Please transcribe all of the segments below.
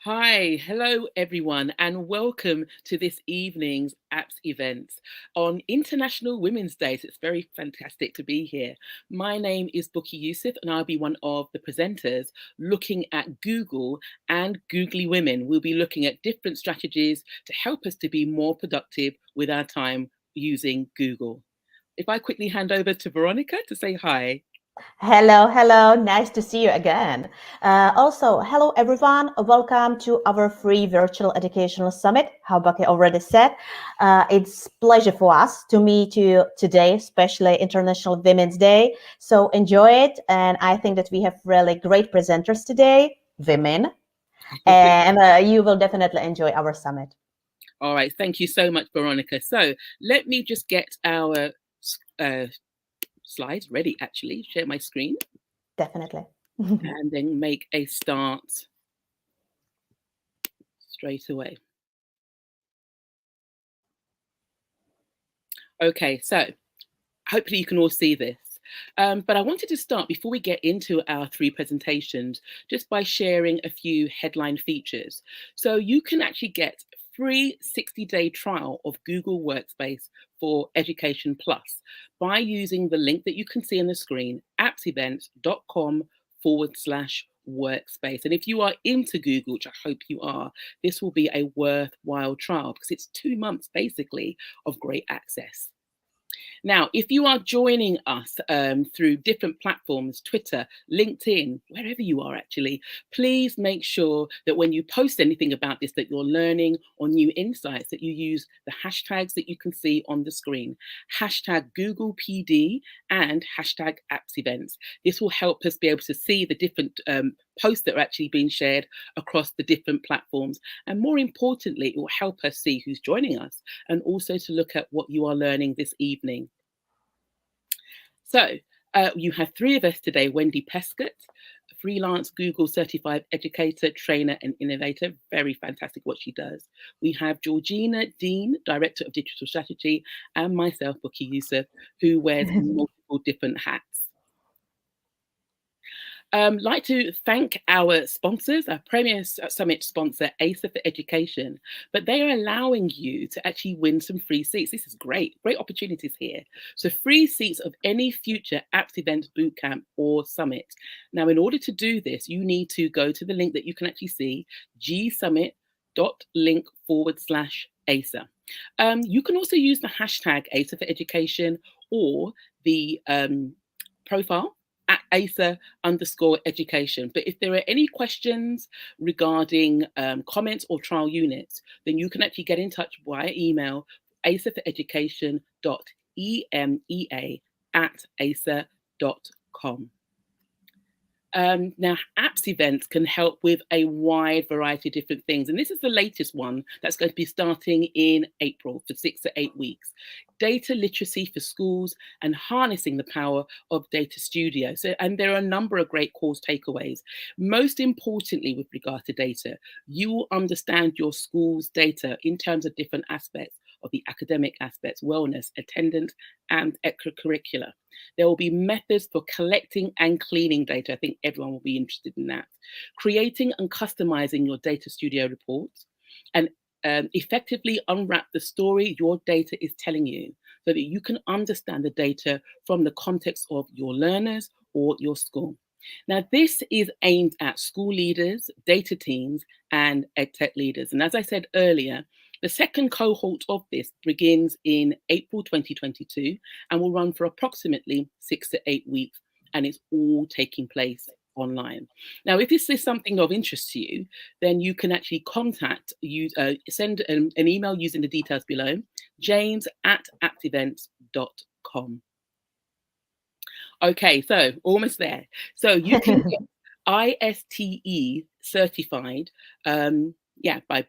Hi, hello everyone, and welcome to this evening's apps event on International Women's Day. So it's very fantastic to be here. My name is Bukky Yusuf, and I'll be one of the presenters looking at Google and Googly Women. We'll be looking at different strategies to help us to be more productive with our time using Google. If I quickly hand over to Veronica to say hi. Hello. Nice to see you again. Also, hello everyone. Welcome to our free virtual educational summit. How Bukky already said, it's pleasure for us to meet you today, especially International Women's Day. So enjoy it, and I think that we have really great presenters today, women, and you will definitely enjoy our summit. All right, thank you so much, Veronica. So let me just get our uh, slides ready, actually, share my screen, Definitely. and then make a start straight away. Okay, so hopefully you can all see this. But I wanted to start before we get into our three presentations, just by sharing a few headline features. So you can actually get free 60-day trial of Google Workspace for Education Plus by using the link that you can see on the screen, appsevents.com/workspace. And if you are into Google, which I hope you are, this will be a worthwhile trial because it's 2 months basically of great access. Now, if you are joining us through different platforms, Twitter, LinkedIn, wherever you are actually, please make sure that when you post anything about this, that you're learning or new insights, that you use the hashtags that you can see on the screen. Hashtag Google PD and hashtag apps events. This will help us be able to see the different posts that are actually being shared across the different platforms. And more importantly, it will help us see who's joining us and also to look at what you are learning this evening. So you have three of us today: Wendy Pescott, freelance Google certified educator, trainer, and innovator. Very fantastic what she does. We have Georgina Dean, director of digital strategy, and myself, Bukky Yusuf, who wears multiple different hats. Like to thank our sponsors, our Premier Summit sponsor, ACER for Education, but they are allowing you to actually win some free seats. This is great opportunities here. So free seats of any future apps event, bootcamp or summit. Now, in order to do this, you need to go to the link that you can actually see, gsummit.link/ACER. You can also use the hashtag ACER for Education or the profile at ACER_education. But if there are any questions regarding comments or trial units, then you can actually get in touch via email, acerforeducation.emea@acer.com. Now, apps events can help with a wide variety of different things. And this is the latest one that's going to be starting in April for 6 to 8 weeks. Data literacy for schools and harnessing the power of Data Studio. And there are a number of great course takeaways. Most importantly, with regard to data, you will understand your school's data in terms of different aspects of the academic aspects, wellness, attendance, and extracurricular. There will be methods for collecting and cleaning data. I think everyone will be interested in that. Creating and customizing your Data Studio reports, and effectively unwrap the story your data is telling you so that you can understand the data from the context of your learners or your school. Now, this is aimed at school leaders, data teams, and EdTech leaders. And as I said earlier, the second cohort of this begins in April 2022 and will run for approximately 6 to 8 weeks, and it's all taking place online. Now, if this is something of interest to you, then you can actually contact you, send an email using the details below, james@appsevents.com. Okay, so almost there. So you can get ISTE certified, by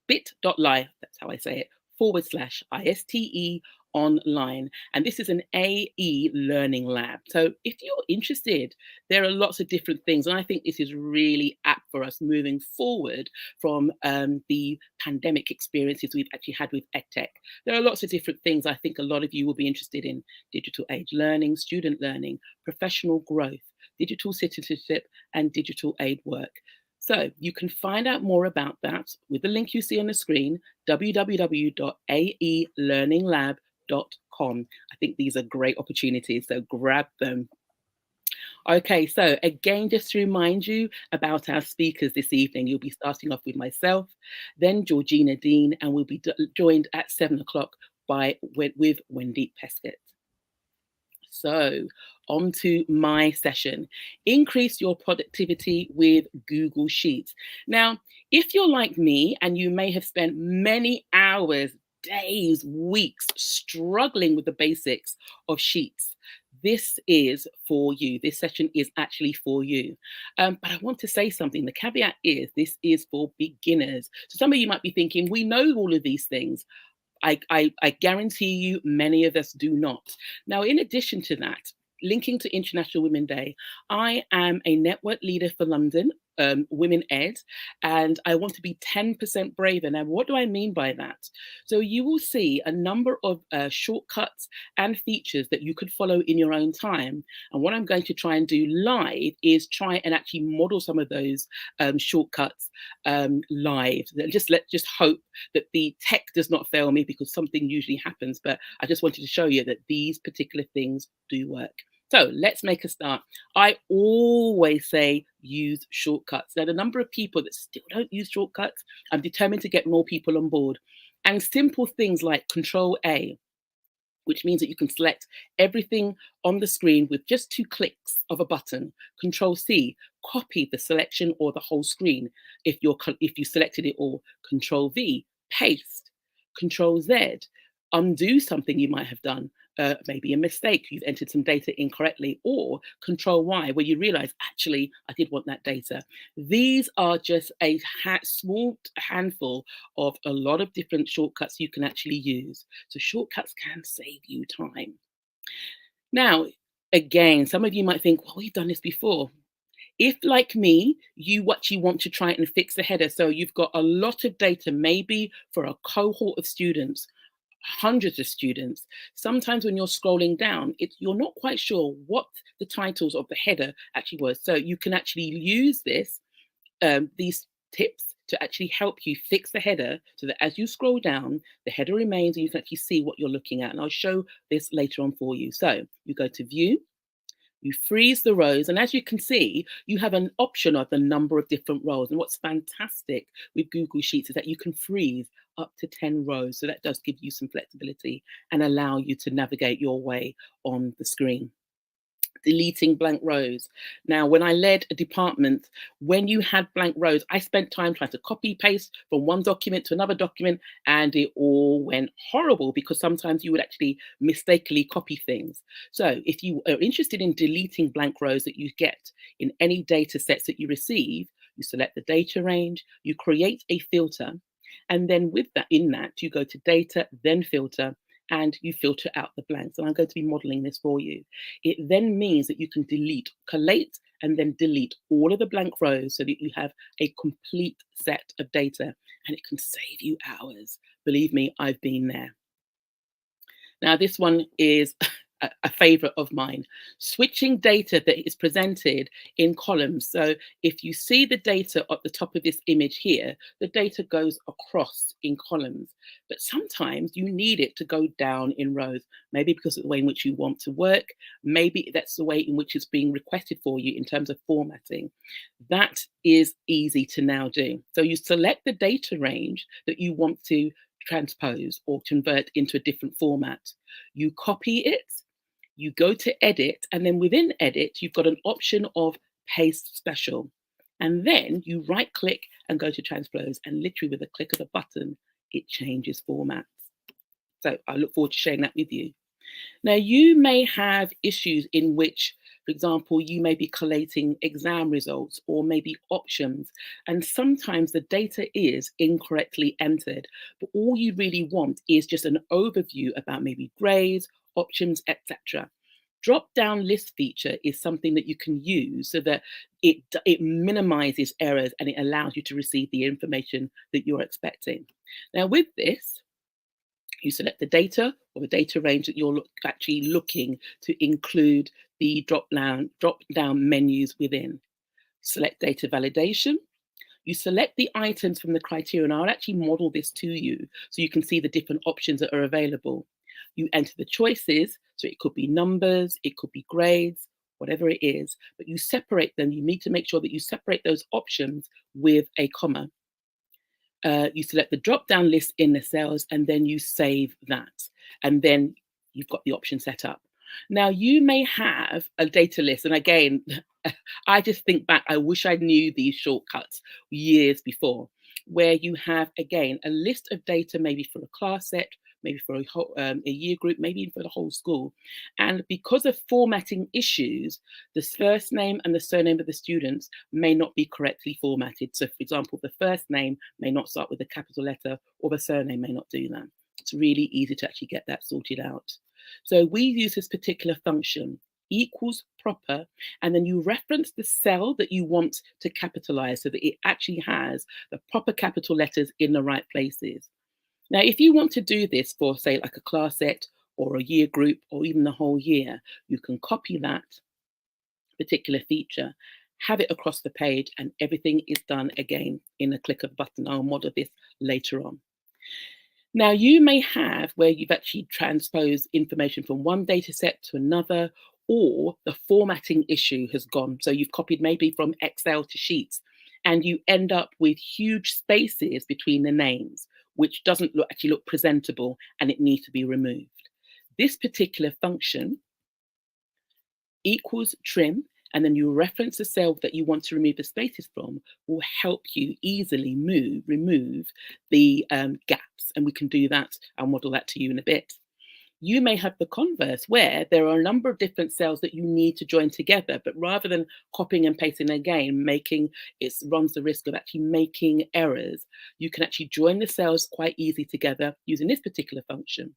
bit.ly, that's how I say it, /ISTE online. And this is an AE learning lab. So if you're interested, there are lots of different things. And I think this is really apt for us moving forward from the pandemic experiences we've actually had with EdTech. There are lots of different things I think a lot of you will be interested in: digital age learning, student learning, professional growth, digital citizenship, and digital aid work. So you can find out more about that with the link you see on the screen, www.aelearninglab.com. I think these are great opportunities, so grab them. Okay, so again, just to remind you about our speakers this evening, you'll be starting off with myself, then Georgina Dean, and we'll be joined at 7 o'clock with Wendy Peskett. So, on to my session. Increase your productivity with Google Sheets. Now, if you're like me and you may have spent many hours, days, weeks struggling with the basics of Sheets, this is for you. This session is actually for you. But I want to say something. The caveat is this is for beginners. So some of you might be thinking, we know all of these things. I guarantee you many of us do not. Now, in addition to that, linking to International Women's Day, I am a network leader for London, Women Ed, and I want to be 10% braver. Now, what do I mean by that? So you will see a number of shortcuts and features that you could follow in your own time. And what I'm going to try and do live is try and actually model some of those shortcuts live. Let's just hope that the tech does not fail me, because something usually happens, but I just wanted to show you that these particular things do work. So let's make a start. I always say use shortcuts. There are a number of people that still don't use shortcuts. I'm determined to get more people on board. And simple things like Control A, which means that you can select everything on the screen with just 2 clicks of a button. Control C, copy the selection or the whole screen if you selected it all. Control V, paste. Control Z, undo something you might have done. Maybe a mistake, you've entered some data incorrectly, or Control Y, where you realize, actually, I did want that data. These are just a small handful of a lot of different shortcuts you can actually use. So shortcuts can save you time. Now, again, some of you might think, well, we've done this before. If, like me, you actually want to try and fix the header, so you've got a lot of data, maybe for a cohort of students, hundreds of students, sometimes when you're scrolling down, you're not quite sure what the titles of the header actually was. So you can actually use these tips to actually help you fix the header, so that as you scroll down, the header remains and you can actually see what you're looking at. And I'll show this later on for you. So you go to View, you freeze the rows, and as you can see, you have an option of the number of different rows. And what's fantastic with Google Sheets is that you can freeze up to 10 rows. So that does give you some flexibility and allow you to navigate your way on the screen. Deleting blank rows. Now, when I led a department, when you had blank rows, I spent time trying to copy paste from one document to another document, and it all went horrible, because sometimes you would actually mistakenly copy things. So if you are interested in deleting blank rows that you get in any data sets that you receive, you select the data range, you create a filter, and then in that, you go to Data, then Filter, and you filter out the blanks. And I'm going to be modeling this for you. It then means that you can collate and then delete all of the blank rows, so that you have a complete set of data, and it can save you hours. Believe me, I've been there. Now, this one is a favorite of mine. Switching data that is presented in columns. So if you see the data at the top of this image here, the data goes across in columns. But sometimes you need it to go down in rows, maybe because of the way in which you want to work. Maybe that's the way in which it's being requested for you in terms of formatting. That is easy to now do. So you select the data range that you want to transpose or convert into a different format. You copy it, you go to edit, and then within edit, you've got an option of paste special. And then you right click and go to transpose, and literally with a click of a button, it changes formats. So I look forward to sharing that with you. Now, you may have issues in which, for example, you may be collating exam results or maybe options, and sometimes the data is incorrectly entered, but all you really want is just an overview about maybe grades, options, etc. Drop down list feature is something that you can use so that it minimizes errors and it allows you to receive the information that you're expecting. Now, with this, you select the data or the data range that you're actually looking to include the drop down menus within. Select data validation. You select the items from the criteria, and I'll actually model this to you so you can see the different options that are available. You enter the choices, so it could be numbers, it could be grades, whatever it is, but you separate them. You need to make sure that you separate those options with a comma. You select the drop-down list in the cells, and then you save that. And then you've got the option set up. Now, you may have a data list, and again, I just think back, I wish I knew these shortcuts years before, where you have, again, a list of data, maybe for a class set, maybe for a year group, maybe even for the whole school. And because of formatting issues, the first name and the surname of the students may not be correctly formatted. So, for example, the first name may not start with a capital letter, or the surname may not do that. It's really easy to actually get that sorted out. So we use this particular function, equals proper, and then you reference the cell that you want to capitalize so that it actually has the proper capital letters in the right places. Now, if you want to do this for, say, like a class set or a year group or even the whole year, you can copy that particular feature, have it across the page, and everything is done again in a click of a button. I'll model this later on. Now, you may have where you've actually transposed information from one data set to another, or the formatting issue has gone. So you've copied maybe from Excel to Sheets, and you end up with huge spaces between the names, which doesn't actually look presentable, and it needs to be removed. This particular function, equals trim, and then you reference the cell that you want to remove the spaces from, will help you easily remove the gaps. And we can do that. I'll model that to you in a bit. You may have the converse where there are a number of different cells that you need to join together, but rather than copying and pasting again, runs the risk of actually making errors. You can actually join the cells quite easily together using this particular function.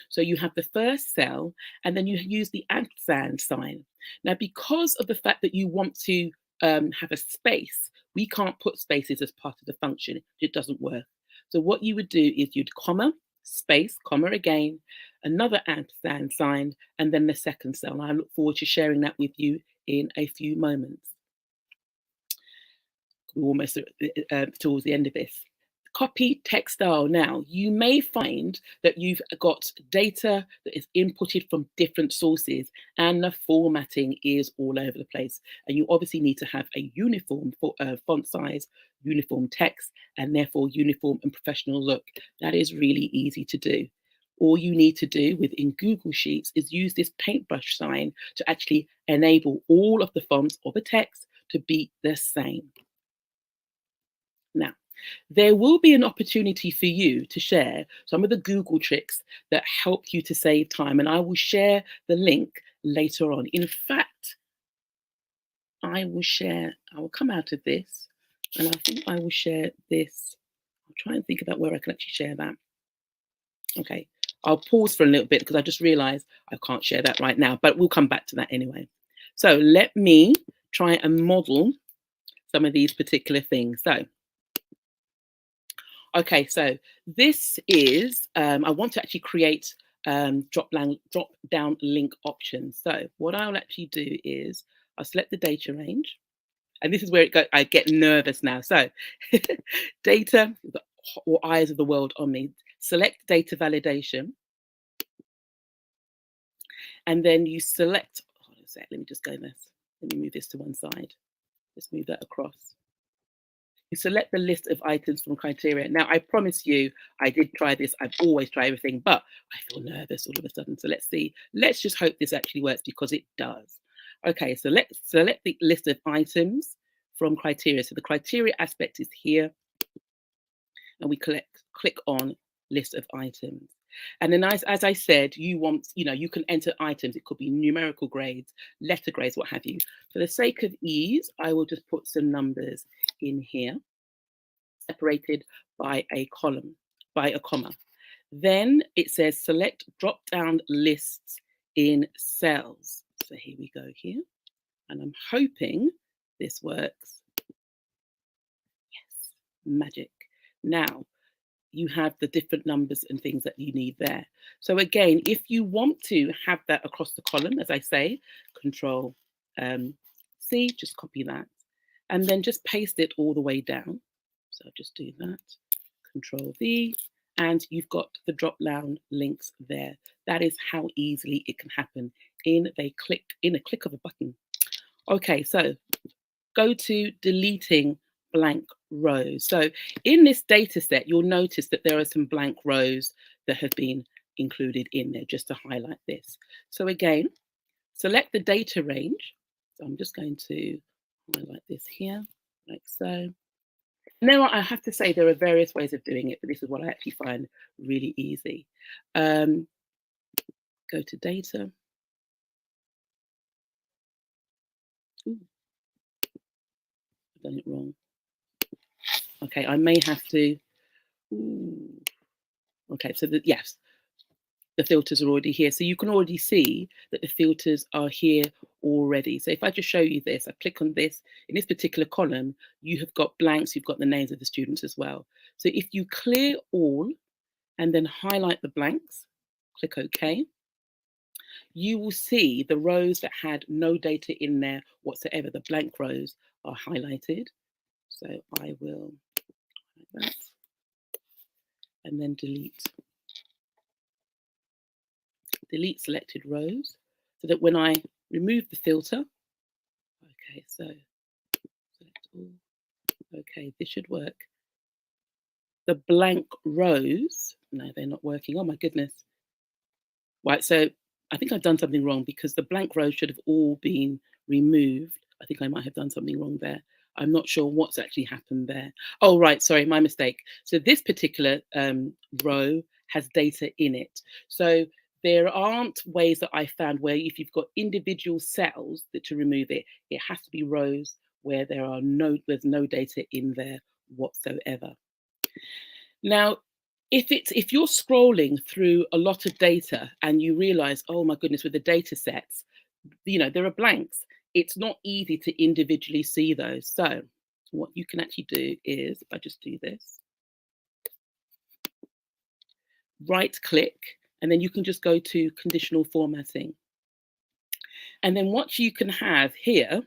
So you have the first cell, and then you use the ampersand sign. Now, because of the fact that you want to have a space, we can't put spaces as part of the function. It doesn't work. So what you would do is you'd comma, space, comma again, another ampersand sign, and then the second cell. I look forward to sharing that with you in a few moments. We're almost towards the end of this. Copy text style. Now, you may find that you've got data that is inputted from different sources and the formatting is all over the place. And you obviously need to have a uniform font size, uniform text, and therefore uniform and professional look. That is really easy to do. All you need to do within Google Sheets is use this paintbrush sign to actually enable all of the fonts or the text to be the same. Now, there will be an opportunity for you to share some of the Google tricks that help you to save time, and I will share the link later on. In fact, I will come out of this, and I think I will share this. I'll try and think about where I can actually share that. Okay, I'll pause for a little bit because I just realized I can't share that right now, but we'll come back to that anyway. So let me try and model some of these particular things. Okay, so this is, I want to actually create drop down link options. So what I'll actually do is I'll select the data range, and this is where I get nervous now. So data, or eyes of the world on me, select data validation. And then you select, hold on a sec, let me just go this. Let me move this to one side. Let's move that across. You select the list of items from criteria. Now, I promise you, I did try this. I've always tried everything, but I feel nervous all of a sudden. So let's see. Let's just hope this actually works because it does. Okay, so let's select the list of items from criteria. So the criteria aspect is here. And we click on list of items. And then as I said, you can enter items. It could be numerical grades, letter grades, what have you. For the sake of ease, I will just put some numbers in here, separated by a column, by a comma. Then it says select drop-down lists in cells. So here we go here. And I'm hoping this works. Yes, magic. Now, you have the different numbers and things that you need there. So again, if you want to have that across the column, as I say, Control C, just copy that, and then just paste it all the way down. So I'll just do that, Control V, and you've got the drop down links there. That is how easily it can happen in a click of a button. Okay, so go to deleting blank rows. So in this data set, you'll notice that there are some blank rows that have been included in there, just to highlight this. So again, select the data range. So I'm just going to highlight this here, like so. Now, I have to say there are various ways of doing it, but this is what I actually find really easy. Go to data. Ooh, I've done it wrong. Okay, I may have to. Ooh. Okay, so yes, the filters are already here. So you can already see that the filters are here already. So if I just show you this, I click on this, in this particular column, you have got blanks, you've got the names of the students as well. So if you clear all and then highlight the blanks, click OK, you will see the rows that had no data in there whatsoever. The blank rows are highlighted. So I will highlight that and then delete selected rows, so that when I remove the filter, okay, so select all, okay, this should work. The blank rows, no, they're not working. Oh my goodness. Right, so I think I've done something wrong, because the blank rows should have all been removed. I think I might have done something wrong there. I'm not sure what's actually happened there. Oh, right, sorry, my mistake. So this particular row has data in it. So there aren't ways that I found where if you've got individual cells that to remove it, it has to be rows where there's no data in there whatsoever. Now, if you're scrolling through a lot of data and you realize, oh my goodness, with the data sets, there are blanks. It's not easy to individually see those. So what you can actually do is, if I just do this, right click, and then you can just go to conditional formatting. And then what you can have here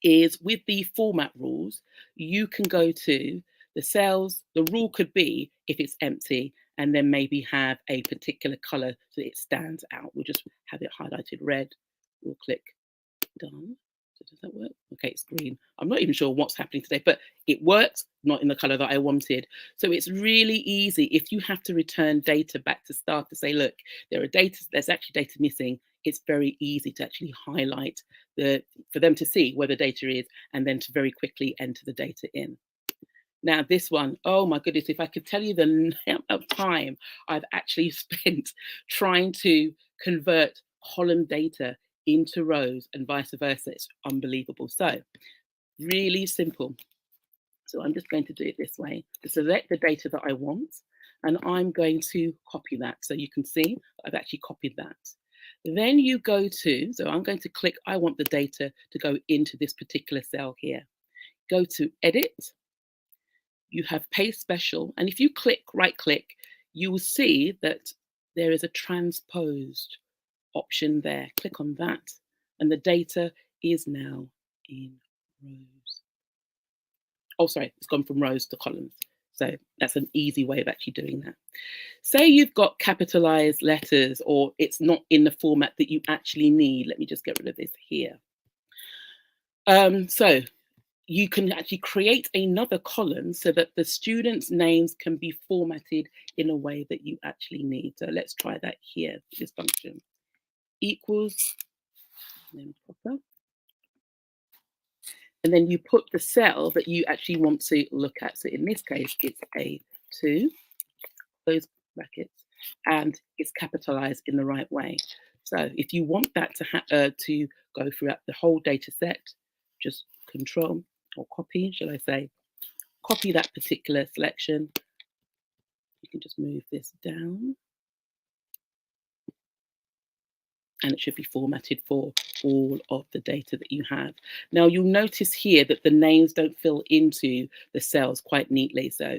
is, with the format rules, you can go to the cells. The rule could be, if it's empty, and then maybe have a particular color so it stands out. We'll just have it highlighted red. We'll click done. So does that work? Okay, it's green. I'm not even sure what's happening today, but it works, not in the color that I wanted. So it's really easy. If you have to return data back to staff to say, look, there's actually data missing, it's very easy to actually highlight for them to see where the data is, and then to very quickly enter the data in. Now this one, oh my goodness, if I could tell you the amount of time I've actually spent trying to convert column data into rows and vice versa, it's unbelievable. So really simple. So I'm just going to do it this way, to select the data that I want, and I'm going to copy that. So you can see I've actually copied that. Then you go to, so I'm going to click, I want the data to go into this particular cell here. Go to edit, you have paste special, and if you right click, you will see that there is a transposed option there. Click on that, and the data is now in rows. Oh, sorry, it's gone from rows to columns. So that's an easy way of actually doing that. Say you've got capitalized letters, or it's not in the format that you actually need. Let me just get rid of this here. So you can actually create another column so that the students' names can be formatted in a way that you actually need. So let's try that here, this function. Equals, and then proper. And then you put the cell that you actually want to look at. So in this case, it's A2, those brackets, and it's capitalized in the right way. So if you want that to go throughout the whole data set, just control or copy, shall I say, copy that particular selection. You can just move this down, and it should be formatted for all of the data that you have. Now you'll notice here that the names don't fill into the cells quite neatly. So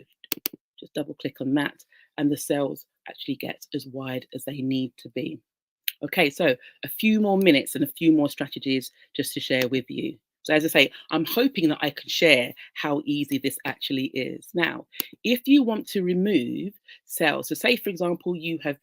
just double click on that, and the cells actually get as wide as they need to be. Okay, so a few more minutes and a few more strategies just to share with you. So as I say, I'm hoping that I can share how easy this actually is. Now, if you want to remove cells, so say, for example, you have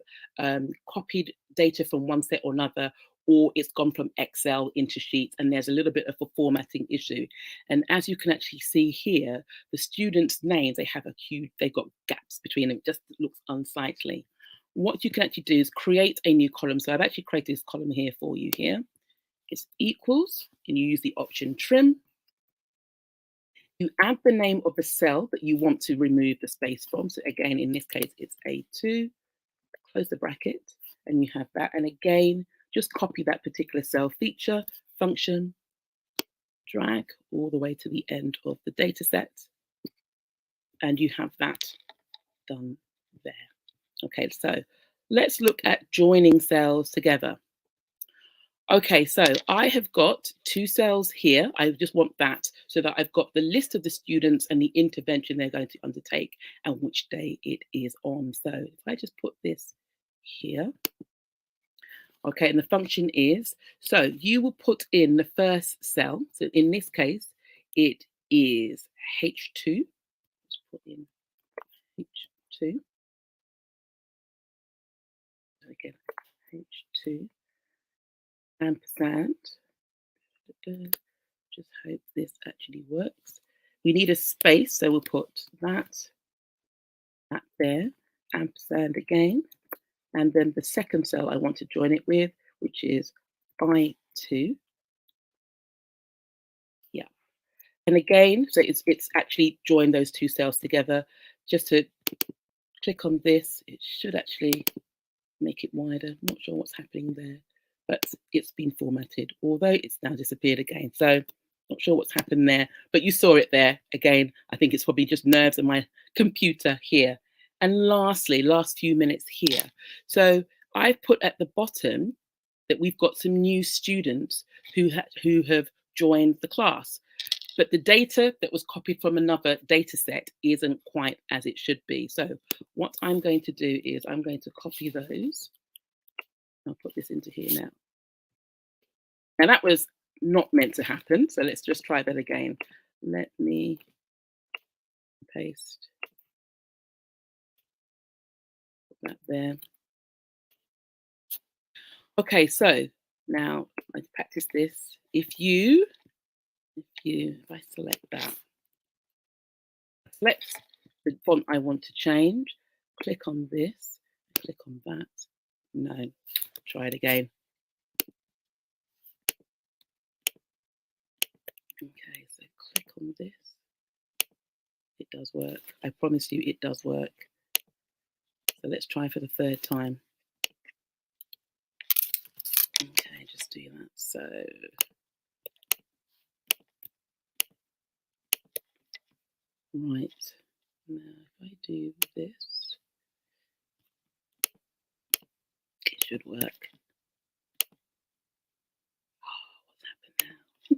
copied data from one set or another, or it's gone from Excel into Sheets and there's a little bit of a formatting issue. And as you can actually see here, the students' names, they've got gaps between them. It just looks unsightly. What you can actually do is create a new column. So I've actually created this column here for you here. It's equals, and you use the option trim. You add the name of the cell that you want to remove the space from. So again, in this case, it's A2. Close the bracket, and you have that. And again, just copy that particular cell feature, function, drag all the way to the end of the data set. And you have that done there. Okay, so let's look at joining cells together. Okay, so I have got 2 cells here. I just want that so that I've got the list of the students and the intervention they're going to undertake and which day it is on. So if I just put this here. Okay, and the function is, so you will put in the first cell. So in this case, it is H2. Let's put in H2. Again, H2. Ampersand. Just hope this actually works. We need a space, so we'll put that there, ampersand again, and then the second cell I want to join it with, which is I2. Yeah, and again, so it's actually joined those 2 cells together. Just to click on this, it should actually make it wider. I'm not sure what's happening there, but it's been formatted, although it's now disappeared again. So not sure what's happened there, but you saw it there again. I think it's probably just nerves on my computer here. And lastly, last few minutes here. So I've put at the bottom that we've got some new students who have joined the class, but the data that was copied from another data set isn't quite as it should be. So what I'm going to do is I'm going to copy those. I'll put this into here now. Now that was not meant to happen, so let's just try that again. Let me paste that there. Okay, so now let's practice this. If I select that, select the font I want to change, click on this, click on that. No, try it again. Okay, so click on this. It does work. I promise you it does work. So let's try for the 3rd time. Okay, just do that. So right, now if I do this, it should work. Oh, what's happened now?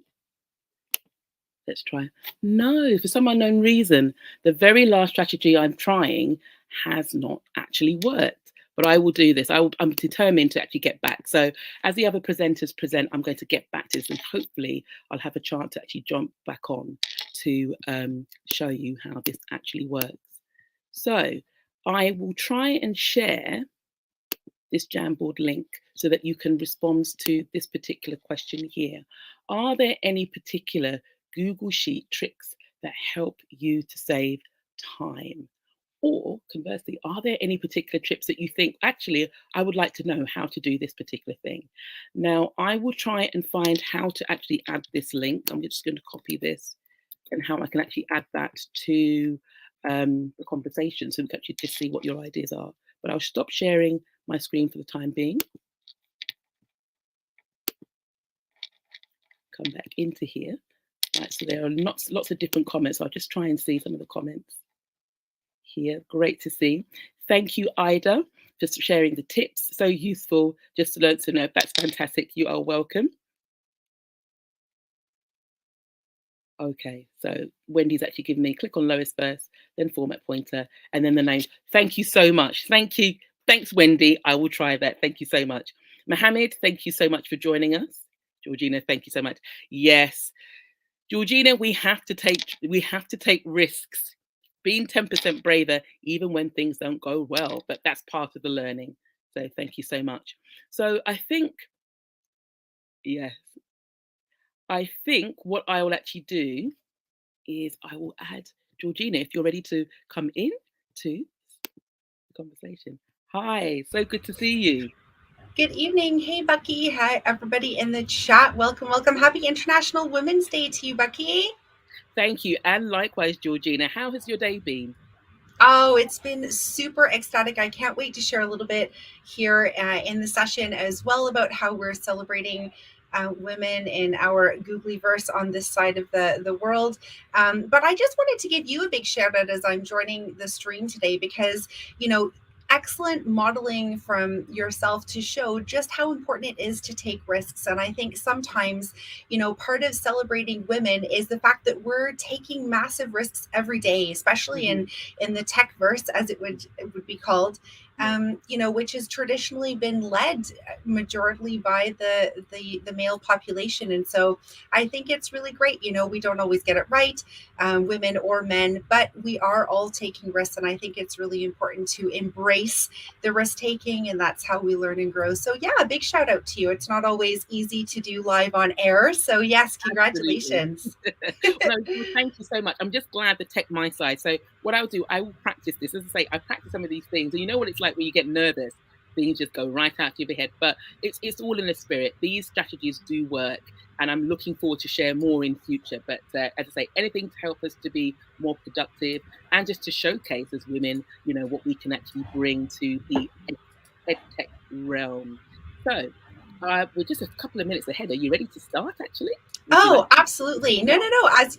Let's try. No, for some unknown reason, the very last strategy I'm trying has not actually worked. But I will do this. I'm determined to actually get back. So as the other presenters present, I'm going to get back to this, and hopefully I'll have a chance to actually jump back on to show you how this actually works. So I will try and share this Jamboard link so that you can respond to this particular question here. Are there any particular Google Sheet tricks that help you to save time? Or conversely, are there any particular tips that you think, actually, I would like to know how to do this particular thing? Now, I will try and find how to actually add this link. I'm just going to copy this and how I can actually add that to the conversation so we can actually just see what your ideas are. But I'll stop sharing my screen for the time being. Come back into here. Right, so there are lots of different comments. I'll just try and see some of the comments here. Great to see. Thank you, Ida, for sharing the tips. So useful just to learn to know. That's fantastic. You are welcome. Okay, so Wendy's actually given me click on Lois first, then format pointer, and then the name. Thank you so much. Thank you. Thanks, Wendy. I will try that. Thank you so much. Mohammed, thank you so much for joining us. Georgina, thank you so much. Yes. Georgina, we have to take risks. Being 10% braver, even when things don't go well, but that's part of the learning. So thank you so much. So I think, yes, I think what I will actually do is I will add Georgina, if you're ready to come in to the conversation. Hi, so good to see you. Good evening. Hey, Bukky. Hi, everybody in the chat. Welcome, welcome. Happy International Women's Day to you, Bukky. Thank you. And likewise, Georgina, how has your day been? Oh, it's been super ecstatic. I can't wait to share a little bit here in the session as well about how we're celebrating women in our Googlyverse on this side of the world. But I just wanted to give you a big shout out as I'm joining the stream today because, excellent modeling from yourself to show just how important it is to take risks. And I think sometimes, part of celebrating women is the fact that we're taking massive risks every day, especially in the tech verse, as it would be called, which has traditionally been led majorly by the male population. And so I think it's really great. We don't always get it right, women or men, but we are all taking risks. And I think it's really important to embrace the risk taking, and that's how we learn and grow. So yeah, a big shout out to you. It's not always easy to do live on air. So yes, congratulations. Well, thank you so much. I'm just glad to take my side. So what I'll do, I will practice this. As I say, I practice some of these things. And you know what it's like when you get nervous, things just go right out of your head. But it's all in the spirit. These strategies do work. And I'm looking forward to share more in future. But as I say, anything to help us to be more productive and just to showcase as women, what we can actually bring to the ed tech realm. So we're just a couple of minutes ahead. Are you ready to start, actually? Oh, absolutely. No.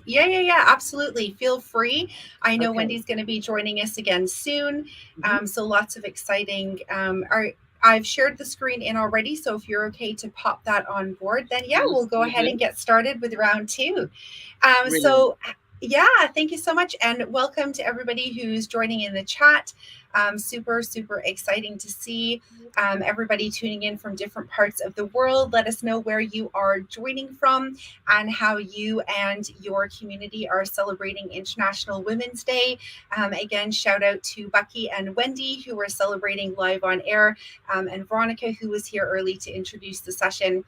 Yeah, absolutely. Feel free. I know Okay. Wendy's going to be joining us again soon. Mhm. So lots of exciting. I've shared the screen in already. So if you're okay to pop that on board, then yeah, we'll go ahead and get started with round two. So yeah, thank you so much. And welcome to everybody who's joining in the chat. Super, super exciting to see everybody tuning in from different parts of the world. Let us know where you are joining from and how you and your community are celebrating International Women's Day. Again, shout out to Bukky and Wendy, who are celebrating live on air, and Veronica, who was here early to introduce the session.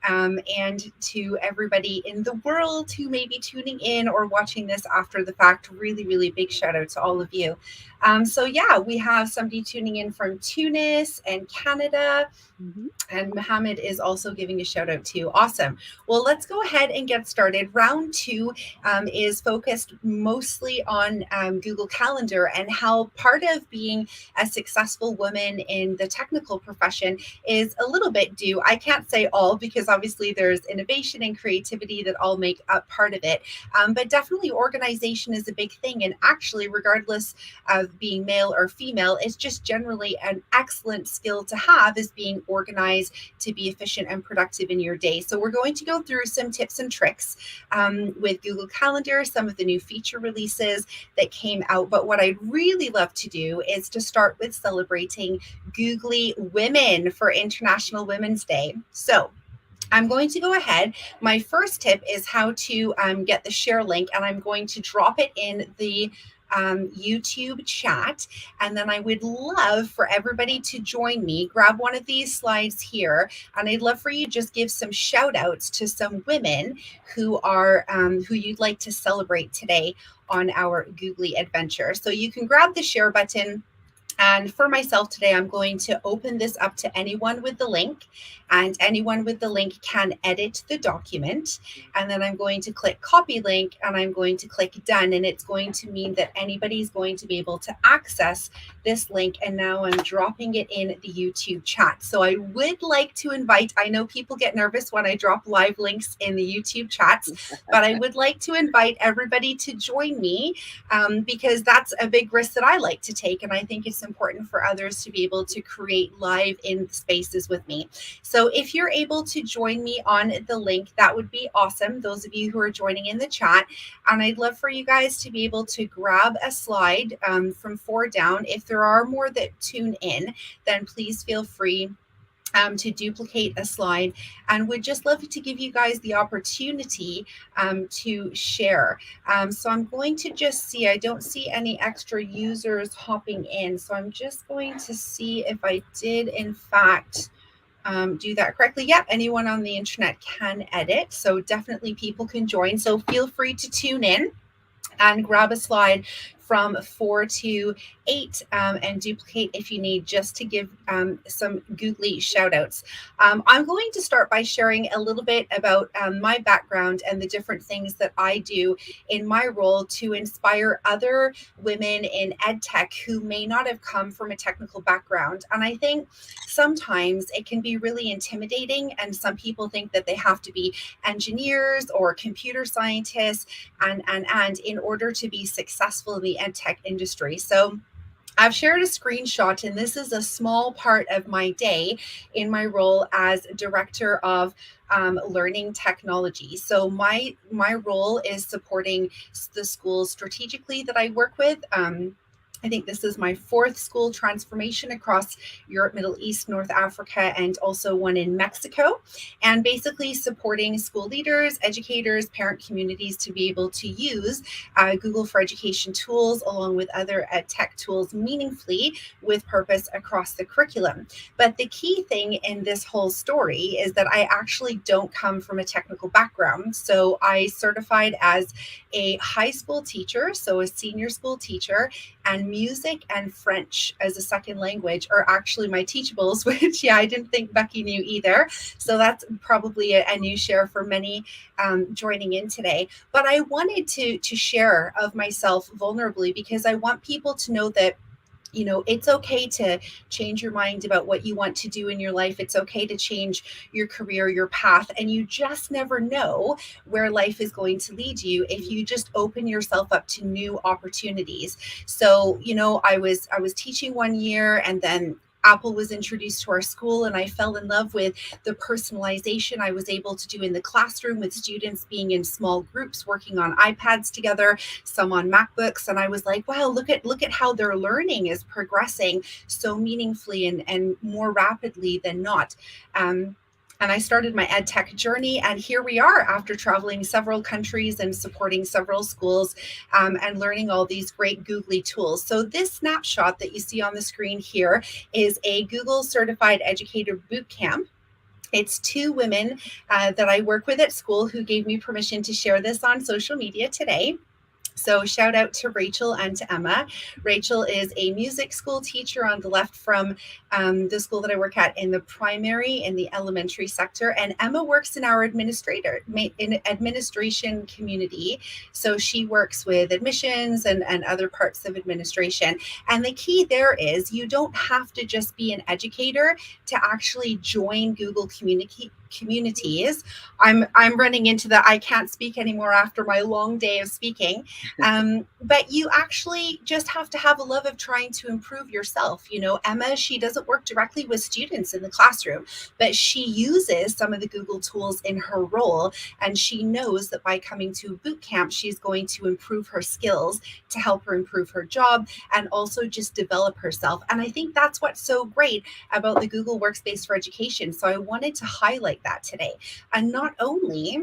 And to everybody in the world who may be tuning in or watching this after the fact, really, really big shout out to all of you. So yeah, we have somebody tuning in from Tunis and Canada. And Mohammed is also giving a shout out too. Awesome. Well, let's go ahead and get started. Round two is focused mostly on Google Calendar and how part of being a successful woman in the technical profession is a little bit due. I can't say all because obviously there's innovation and creativity that all make up part of it. But definitely organization is a big thing. And actually, regardless of being male or female, it's just generally an excellent skill to have is being organized to be efficient and productive in your day. So we're going to go through some tips and tricks with Google Calendar, some of the new feature releases that came out. But what I'd really love to do is to start with celebrating Googly Women for International Women's Day. So I'm going to go ahead. My first tip is how to get the share link, and I'm going to drop it in the YouTube chat. And then I would love for everybody to join me, grab one of these slides here. And I'd love for you to just give some shout outs to some women who are who you'd like to celebrate today on our Googly adventure. So you can grab the share button. And for myself today, I'm going to open this up to anyone with the link, and anyone with the link can edit the document. And then I'm going to click copy link, and I'm going to click done. And it's going to mean that anybody's going to be able to access this link. And now I'm dropping it in the YouTube chat. So I would like to invite, I know people get nervous when I drop live links in the YouTube chats, but I would like to invite everybody to join me because that's a big risk that I like to take. And I think it's important for others to be able to create live in spaces with me. So if you're able to join me on the link, that would be awesome. Those of you who are joining in the chat, and I'd love for you guys to be able to grab a slide from 4 down. If there are more that tune in, then please feel free to duplicate a slide, and would just love to give you guys the opportunity to share. So I'm going to just see, I don't see any extra users hopping in. So I'm just going to see if I did in fact do that correctly. Yep, anyone on the internet can edit. So definitely people can join. So feel free to tune in and grab a slide from 4 to 8 and duplicate if you need, just to give some Googly shout outs. I'm going to start by sharing a little bit about my background and the different things that I do in my role to inspire other women in ed tech who may not have come from a technical background. And I think sometimes it can be really intimidating, and some people think that they have to be engineers or computer scientists and in order to be successful in the ed tech industry. So I've shared a screenshot, and this is a small part of my day in my role as director of learning technology. So my role is supporting the schools strategically that I work with. I think this is my 4th school transformation across Europe, Middle East, North Africa, and also one in Mexico. And basically supporting school leaders, educators, parent communities to be able to use Google for Education tools along with other ed tech tools meaningfully with purpose across the curriculum. But the key thing in this whole story is that I actually don't come from a technical background. So I certified as a high school teacher, so a senior school teacher, and music and French as a second language are actually my teachables, which, yeah, I didn't think Bukky knew either. So that's probably a new share for many joining in today. But I wanted to share of myself vulnerably, because I want people to know that, you know, it's okay to change your mind about what you want to do in your life. It's okay to change your career, your path, and you just never know where life is going to lead you if you just open yourself up to new opportunities. So, you know, I was teaching one year, and then Apple was introduced to our school, and I fell in love with the personalization I was able to do in the classroom with students being in small groups, working on iPads together, some on MacBooks. And I was like, wow, look at how their learning is progressing so meaningfully and more rapidly than not. And I started my ed tech journey, and here we are after traveling several countries and supporting several schools and learning all these great Googly tools. So this snapshot that you see on the screen here is a Google Certified Educator Bootcamp. It's 2 women that I work with at school who gave me permission to share this on social media today. So shout out to Rachel and to Emma. Rachel is a music school teacher on the left from the school that I work at in the primary, in the elementary sector. And Emma works in our administration community. So she works with admissions and other parts of administration. And the key there is you don't have to just be an educator to actually join Google communities. I'm running into the I can't speak anymore after my long day of speaking. But you actually just have to have a love of trying to improve yourself. You know, Emma, she doesn't work directly with students in the classroom, but she uses some of the Google tools in her role. And she knows that by coming to a boot camp, she's going to improve her skills to help her improve her job and also just develop herself. And I think that's what's so great about the Google Workspace for Education. So I wanted to highlight that today. And not only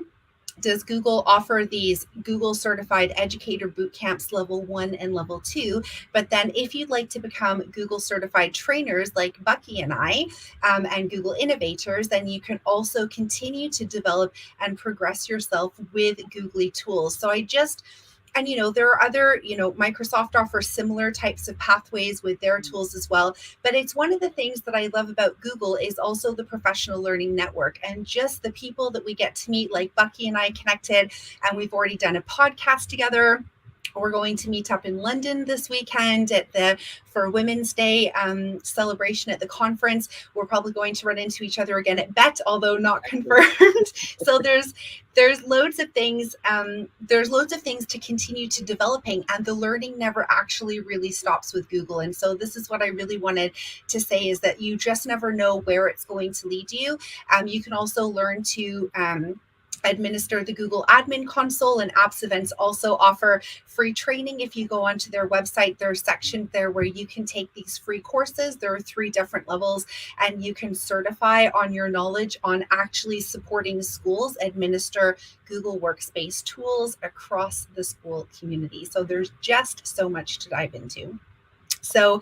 does Google offer these Google Certified Educator Bootcamps level 1 and level 2, but then if you'd like to become Google Certified Trainers like Bukky and I, and Google Innovators, then you can also continue to develop and progress yourself with Googly tools. So and, you know, there are other, you know, Microsoft offers similar types of pathways with their tools as well. But it's one of the things that I love about Google is also the professional learning network and just the people that we get to meet, like Bukky and I connected, and we've already done a podcast together. We're going to meet up in London this weekend for Women's Day celebration at the conference. We're probably going to run into each other again at BET, although not confirmed. So there's loads of things. There's loads of things to continue to developing, and the learning never actually really stops with Google. And so this is what I really wanted to say, is that you just never know where it's going to lead you. You can also learn to administer the Google Admin Console, and Apps Events also offer free training. If you go onto their website, there's sections there where you can take these free courses. There are 3 different levels, and you can certify on your knowledge on actually supporting schools administer Google Workspace tools across the school community. So there's just so much to dive into. So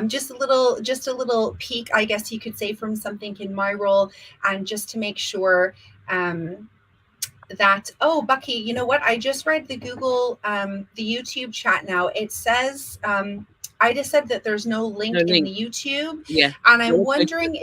just a little peek, I guess you could say, from something in my role, and just to make sure that, oh, Bukky, you know what? I just read the Google, the YouTube chat now. It says, I just said that there's no link in the YouTube. Yeah. And I'm wondering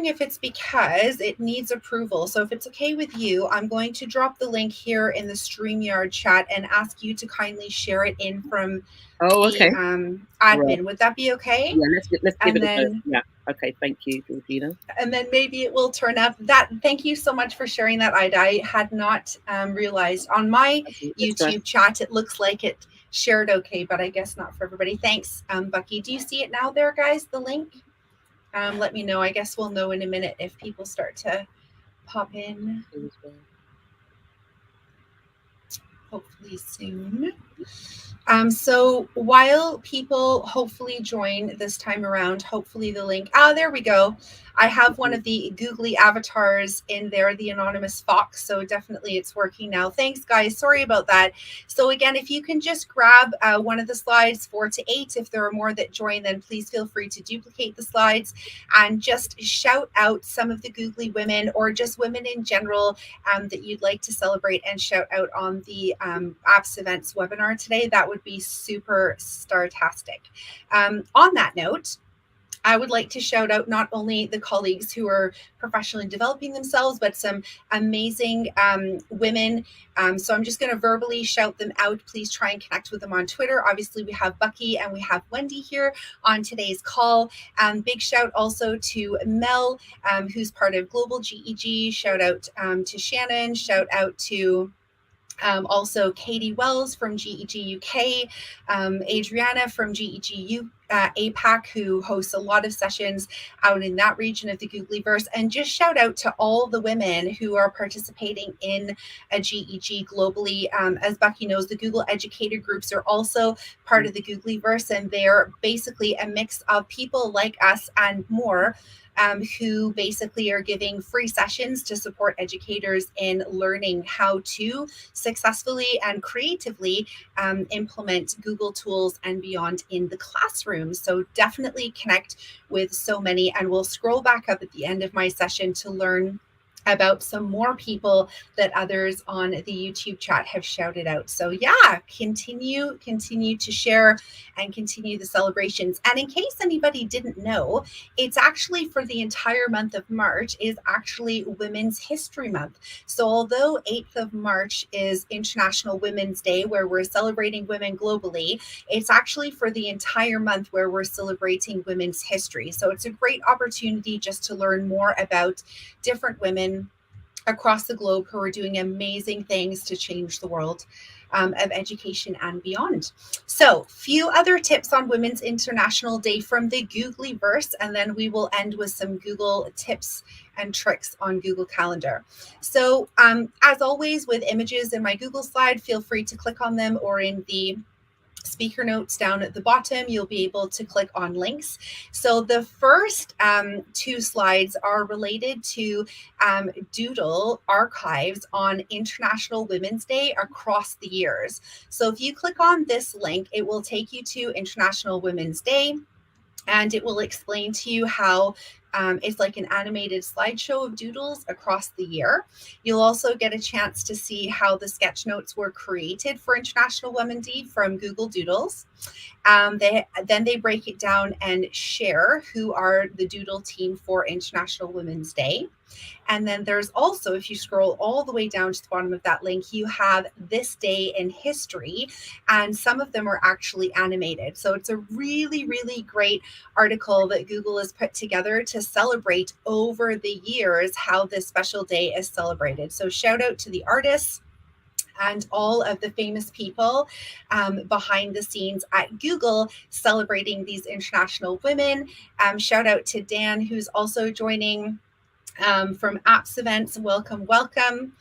if it's because it needs approval. So if it's okay with you, I'm going to drop the link here in the StreamYard chat and ask you to kindly share it in from the admin. Right. Would that be okay? Yeah, let's give it a go. Yeah. Okay, thank you, Georgina. And then maybe it will turn up. Thank you so much for sharing that, Ida. I had not realized on my YouTube chat, it looks like it shared okay, but I guess not for everybody. Thanks, Bukky. Do you see it now there, guys, the link? Let me know. I guess we'll know in a minute if people start to pop in. Hopefully soon. So while people hopefully join this time around, hopefully the link, there we go. I have one of the Googley avatars in there, the anonymous fox. So definitely it's working now. Thanks, guys. Sorry about that. So again, if you can just grab one of the slides 4 to 8, if there are more that join, then please feel free to duplicate the slides and just shout out some of the Googley women, or just women in general, that you'd like to celebrate and shout out on the Apps Events webinar today. That would be super startastic. On that note, I would like to shout out not only the colleagues who are professionally developing themselves, but some amazing women. So I'm just going to verbally shout them out. Please try and connect with them on Twitter. Obviously, we have Bukky and we have Wendy here on today's call. Big shout also to Mel, who's part of Global GEG. Shout out to Shannon. Shout out to also Katie Wells from GEG UK, Adriana from GEG APAC, who hosts a lot of sessions out in that region of the Googlyverse. And just shout out to all the women who are participating in a GEG globally. As Bukky knows, the Google educator groups are also part of the Googlyverse, and they're basically a mix of people like us and more, who basically are giving free sessions to support educators in learning how to successfully and creatively implement Google tools and beyond in the classroom. So definitely connect with so many, and we'll scroll back up at the end of my session to learn about some more people that others on the YouTube chat have shouted out. So yeah, continue to share and continue the celebrations. And in case anybody didn't know, it's actually for the entire month of March is actually Women's History Month. So although 8th of March is International Women's Day, where we're celebrating women globally, it's actually for the entire month where we're celebrating women's history. So it's a great opportunity just to learn more about different women across the globe who are doing amazing things to change the world of education and beyond. So few other tips on Women's International Day from the Googlyverse, and then we will end with some Google tips and tricks on Google Calendar. So as always with images in my Google slide, feel free to click on them, or in the speaker notes down at the bottom, you'll be able to click on links. So the first 2 slides are related to doodle archives on International Women's Day across the years. So if you click on this link, it will take you to International Women's Day, and it will explain to you how it's like an animated slideshow of doodles across the year. You'll also get a chance to see how the sketch notes were created for International Women's Day from Google Doodles. Then they break it down and share who are the doodle team for International Women's Day. And then there's also, if you scroll all the way down to the bottom of that link, you have this day in history, and some of them are actually animated. So it's a really, really great article that Google has put together to celebrate over the years how this special day is celebrated. So shout out to the artists and all of the famous people behind the scenes at Google celebrating these international women. Shout out to Dan, who's also joining. from Apps Events. Welcome, welcome.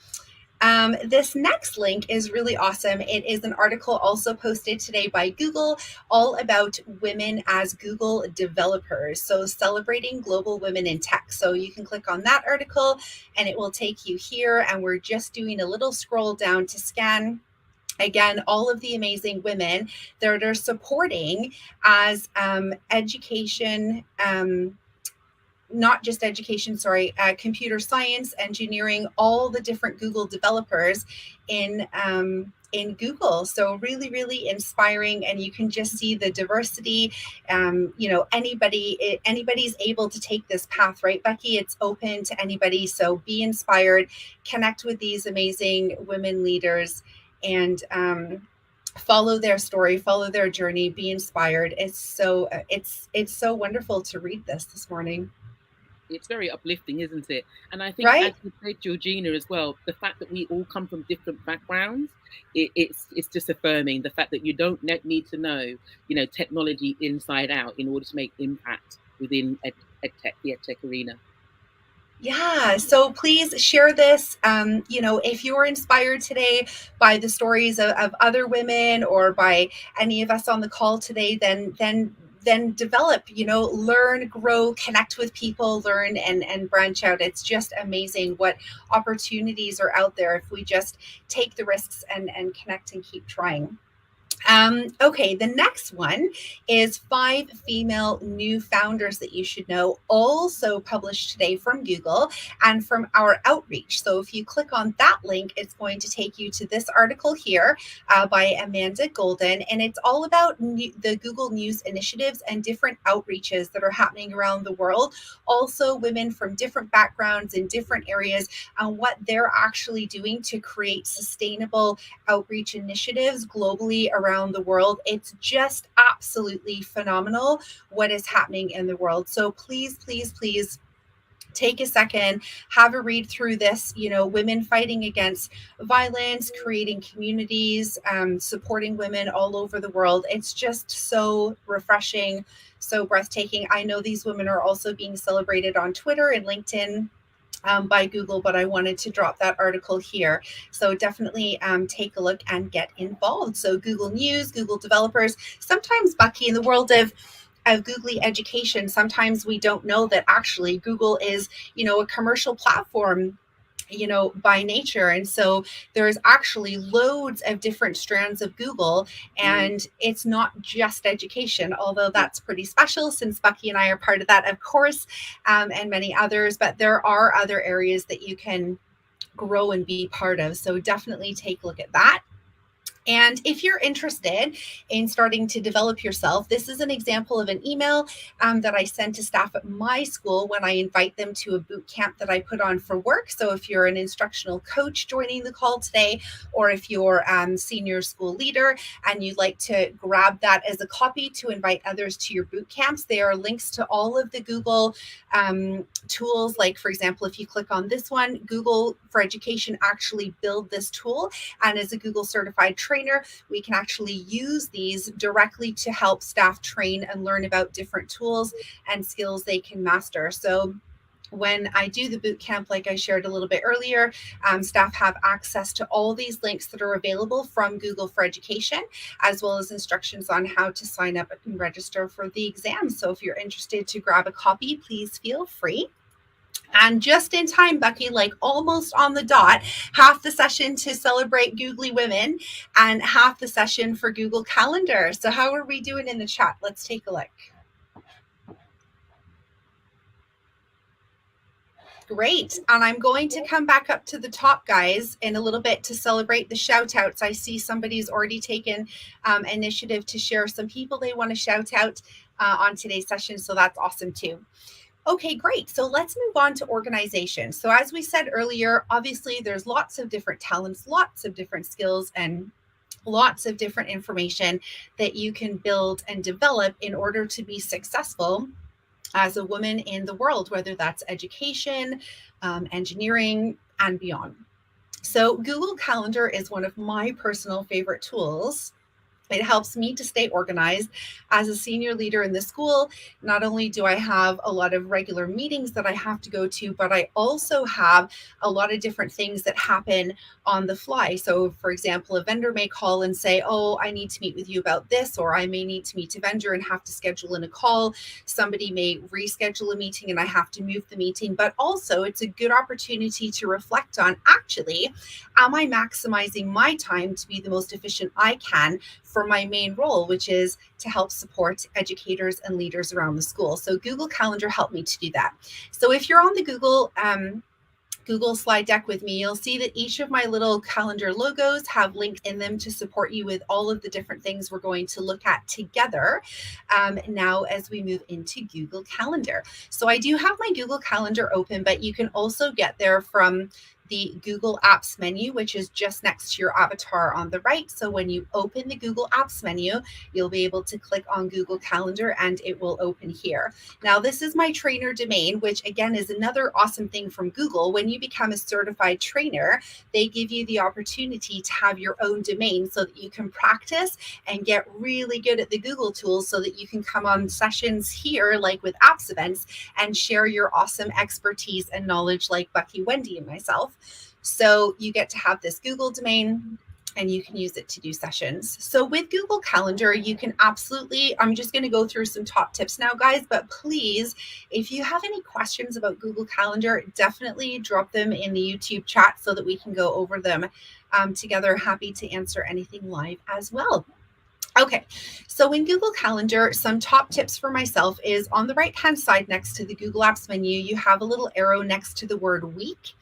This next link is really awesome. It is an article also posted today by Google, all about women as Google developers. So celebrating global women in tech. So you can click on that article and it will take you here. And we're just doing a little scroll down to scan. Again, all of the amazing women that are supporting as education, not just education, sorry, computer science, engineering, all the different Google developers in Google. So really, really inspiring, and you can just see the diversity. Anybody's able to take this path, right, Bukky? It's open to anybody. So be inspired, connect with these amazing women leaders, and follow their story, follow their journey, be inspired. It's so wonderful to read this morning. It's very uplifting, isn't it? And I think, right? As you said, Georgina, as well, the fact that we all come from different backgrounds, it's just affirming the fact that you don't need to know, technology inside out in order to make impact within the EdTech arena. Yeah, so please share this. If you're inspired today by the stories of other women or by any of us on the call today, then develop, learn, grow, connect with people, learn and branch out. It's just amazing what opportunities are out there if we just take the risks and connect and keep trying. Okay, the next one is 5 female new founders that you should know, also published today from Google and from our outreach. So if you click on that link, it's going to take you to this article here by Amanda Golden, and it's all about the Google News initiatives and different outreaches that are happening around the world. Also, women from different backgrounds in different areas and what they're actually doing to create sustainable outreach initiatives globally around the world. It's just absolutely phenomenal what is happening in the world. So please, please, please take a second, have a read through this, women fighting against violence, creating communities, supporting women all over the world. It's just so refreshing, so breathtaking. I know these women are also being celebrated on Twitter and LinkedIn by Google, but I wanted to drop that article here. So definitely take a look and get involved. So Google News, Google developers, sometimes, Bukky, in the world of Googley education, sometimes we don't know that actually Google is, a commercial platform, by nature. And so there's actually loads of different strands of Google, and it's not just education, although that's pretty special since Bukky and I are part of that, of course, and many others, but there are other areas that you can grow and be part of. So definitely take a look at that. And if you're interested in starting to develop yourself, this is an example of an email that I send to staff at my school when I invite them to a boot camp that I put on for work. So if you're an instructional coach joining the call today, or if you're senior school leader and you'd like to grab that as a copy to invite others to your boot camps, there are links to all of the Google tools. Like, for example, if you click on this one, Google for Education actually build this tool. And as a Google certified trainer, we can actually use these directly to help staff train and learn about different tools and skills they can master. So when I do the boot camp, like I shared a little bit earlier, staff have access to all these links that are available from Google for Education, as well as instructions on how to sign up and register for the exam. So if you're interested to grab a copy, please feel free. And just in time, Bukky, like almost on the dot, half the session to celebrate Googley Women and half the session for Google Calendar. So how are we doing in the chat? Let's take a look. Great. And I'm going to come back up to the top, guys, in a little bit to celebrate the shout outs. I see somebody's already taken initiative to share some people they want to shout out on today's session. So that's awesome too. Okay, great. So let's move on to organization. So as we said earlier, obviously there's lots of different talents, lots of different skills, and lots of different information that you can build and develop in order to be successful as a woman in the world, whether that's education, engineering, and beyond. So Google Calendar is one of my personal favorite tools. It helps me to stay organized as a senior leader in the school. Not only do I have a lot of regular meetings that I have to go to, but I also have a lot of different things that happen on the fly. So for example, a vendor may call and say, oh, I need to meet with you about this, or I may need to meet a vendor and have to schedule in a call. Somebody may reschedule a meeting and I have to move the meeting, but also it's a good opportunity to reflect on, actually, am I maximizing my time to be the most efficient I can for my main role, which is to help support educators and leaders around the school. So Google Calendar helped me to do that. So if you're on the Google slide deck with me, you'll see that each of my little calendar logos have links in them to support you with all of the different things we're going to look at together now as we move into Google Calendar. So I do have my Google Calendar open, but you can also get there from the Google Apps menu, which is just next to your avatar on the right. So when you open the Google Apps menu, you'll be able to click on Google Calendar and it will open here. Now, this is my trainer domain, which again is another awesome thing from Google. When you become a certified trainer, they give you the opportunity to have your own domain so that you can practice and get really good at the Google tools so that you can come on sessions here, like with apps events, and share your awesome expertise and knowledge like Bukky, Wendy, and myself. So you get to have this Google domain and you can use it to do sessions. So with Google Calendar, you can absolutely, I'm just going to go through some top tips now, guys, but please, if you have any questions about Google Calendar, definitely drop them in the YouTube chat so that we can go over them together. Happy to answer anything live as well. Okay, so in Google Calendar, some top tips for myself is on the right-hand side next to the Google Apps menu, you have a little arrow next to the word week,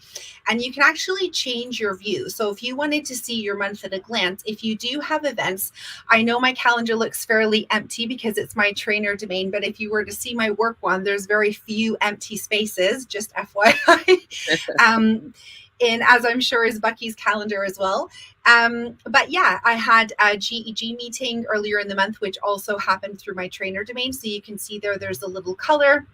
and you can actually change your view. So if you wanted to see your month at a glance, if you do have events, I know my calendar looks fairly empty because it's my trainer domain, but if you were to see my work one, there's very few empty spaces, just FYI. And as I'm sure is Bukky's calendar as well. But yeah, I had a GEG meeting earlier in the month, which also happened through my trainer domain. So you can see there's a little color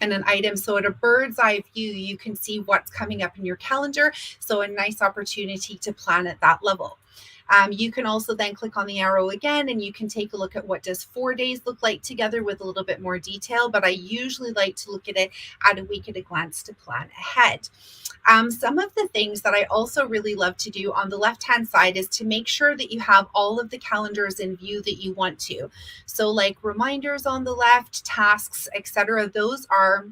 and an item. So at a bird's eye view, you can see what's coming up in your calendar. So a nice opportunity to plan at that level. You can also then click on the arrow again and you can take a look at what does 4 days look like together with a little bit more detail. But I usually like to look at it at a week at a glance to plan ahead. Some of the things that I also really love to do on the left-hand side is to make sure that you have all of the calendars in view that you want to. So like reminders on the left, tasks, etc. Those are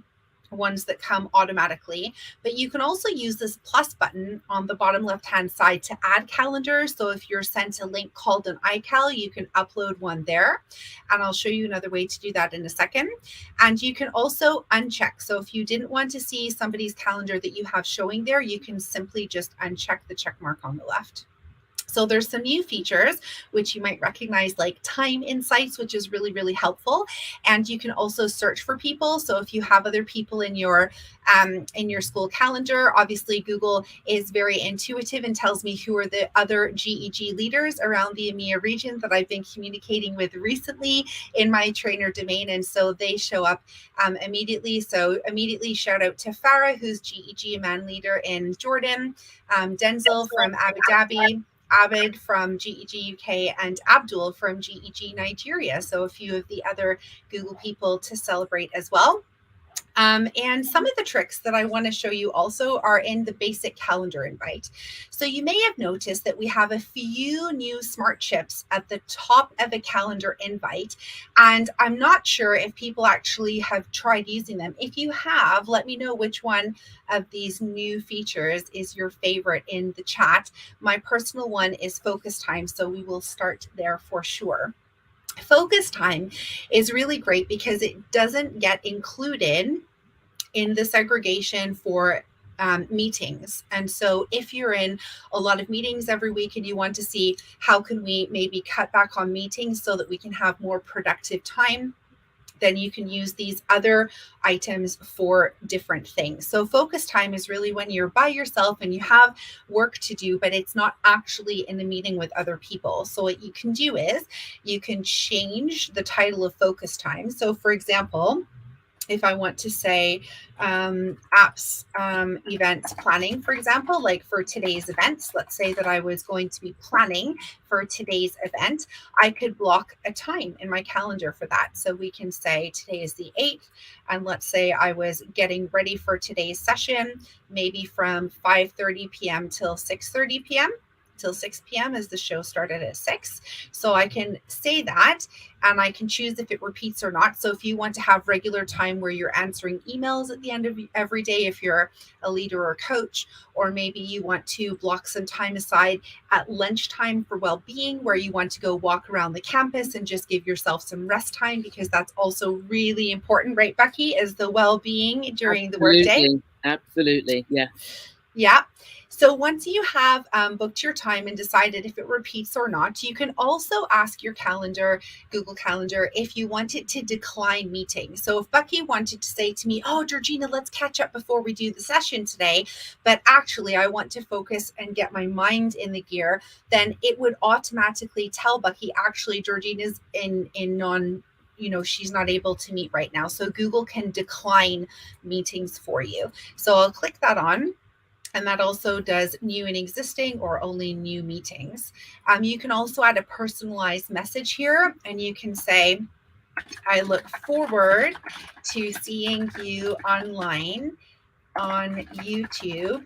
ones that come automatically, but you can also use this plus button on the bottom left hand side to add calendars. So if you're sent a link called an iCal, you can upload one there, and I'll show you another way to do that in a second. And you can also uncheck. So if you didn't want to see somebody's calendar that you have showing there, you can simply just uncheck the check mark on the left. So there's some new features which you might recognize, like time insights, which is really, really helpful. And you can also search for people. So if you have other people in your school calendar, obviously Google is very intuitive and tells me who are the other GEG leaders around the EMEA region that I've been communicating with recently in my trainer domain. And so they show up immediately. So immediately shout out to Farah, who's GEG Amman leader in Jordan, Denzel from Abu Dhabi, Abid from GEG UK, and Abdul from GEG Nigeria. So a few of the other Google people to celebrate as well. And some of the tricks that I want to show you also are in the basic calendar invite. So you may have noticed that we have a few new smart chips at the top of a calendar invite, and I'm not sure if people actually have tried using them. If you have, let me know which one of these new features is your favorite in the chat. My personal one is focus time, so we will start there for sure. Focus time is really great because it doesn't get included in the segregation for meetings. And so if you're in a lot of meetings every week and you want to see how can we maybe cut back on meetings so that we can have more productive time, then you can use these other items for different things. So focus time is really when you're by yourself and you have work to do, but it's not actually in a meeting with other people. So what you can do is you can change the title of focus time. So for example, if I want to say apps event planning, for example, like for today's events, let's say that I was going to be planning for today's event, I could block a time in my calendar for that. So we can say today is the 8th, and let's say I was getting ready for today's session, maybe from 5:30 p.m. till 6:30 p.m. till 6 p.m. as the show started at 6. So I can say that, and I can choose if it repeats or not. So if you want to have regular time where you're answering emails at the end of every day, if you're a leader or coach, or maybe you want to block some time aside at lunchtime for well-being, where you want to go walk around the campus and just give yourself some rest time, because that's also really important, right, Bukky, is the well-being during the workday. Absolutely. Yeah. Yeah. So once you have booked your time and decided if it repeats or not, you can also ask your calendar, Google Calendar, if you want it to decline meetings. So if Bukky wanted to say to me, oh, Georgina, let's catch up before we do the session today, but actually I want to focus and get my mind in the gear, then it would automatically tell Bukky, actually, Georgina's in non, she's not able to meet right now. So Google can decline meetings for you. So I'll click that on. And that also does new and existing or only new meetings. You can also add a personalized message here, and you can say, I look forward to seeing you online on YouTube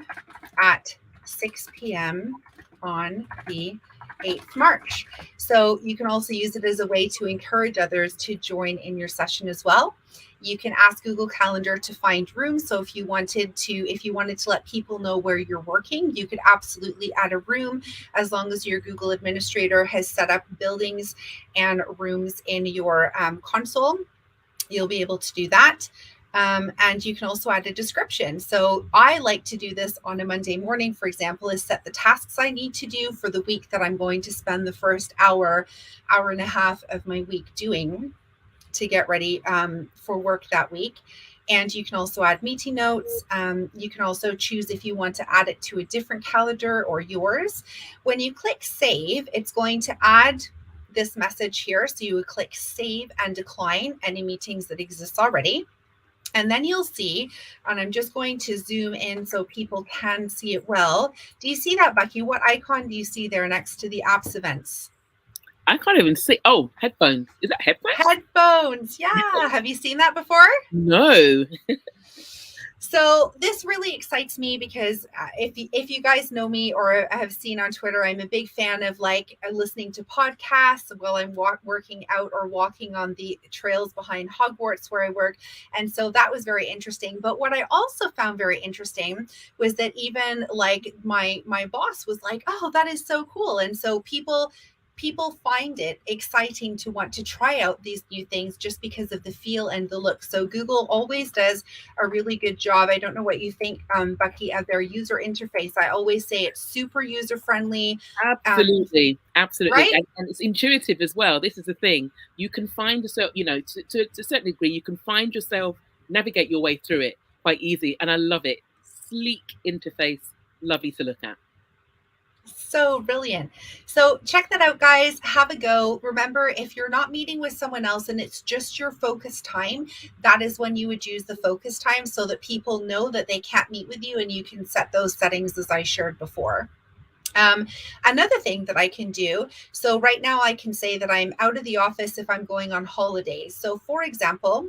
at 6 p.m. on the 8th March. So you can also use it as a way to encourage others to join in your session as well. You can ask Google Calendar to find rooms. So if you wanted to let people know where you're working, you could absolutely add a room, as long as your Google administrator has set up buildings and rooms in your console. You'll be able to do that. And you can also add a description. So I like to do this on a Monday morning, for example, is set the tasks I need to do for the week that I'm going to spend the first hour and a half of my week doing to get ready for work that week. And you can also add meeting notes. You can also choose if you want to add it to a different calendar or yours. When you click save, it's going to add this message here. So you would click save and decline any meetings that exist already. And then you'll see, and I'm just going to zoom in so people can see it well. Do you see that, Bukky? What icon do you see there next to the apps events? I can't even see. Oh, headphones. Is that headphones? Headphones. Yeah. Have you seen that before? No. So this really excites me because if you guys know me or have seen on Twitter, I'm a big fan of listening to podcasts while I'm working out or walking on the trails behind Hogwarts where I work. And so that was very interesting. But what I also found very interesting was that even like my boss was like, oh, that is so cool. And so people find it exciting to want to try out these new things just because of the feel and the look. So Google always does a really good job. I don't know what you think, Bukky, of their user interface. I always say it's super user friendly. Absolutely. Right? And it's intuitive as well. This is the thing. You can find yourself, to a certain degree, you can find yourself, navigate your way through it quite easy. And I love it. Sleek interface, lovely to look at. So brilliant. So check that out, guys. Have a go. Remember, if you're not meeting with someone else and it's just your focus time, that is when you would use the focus time so that people know that they can't meet with you, and you can set those settings as I shared before. Another thing that I can do, so right now I can say that I'm out of the office if I'm going on holidays. So for example,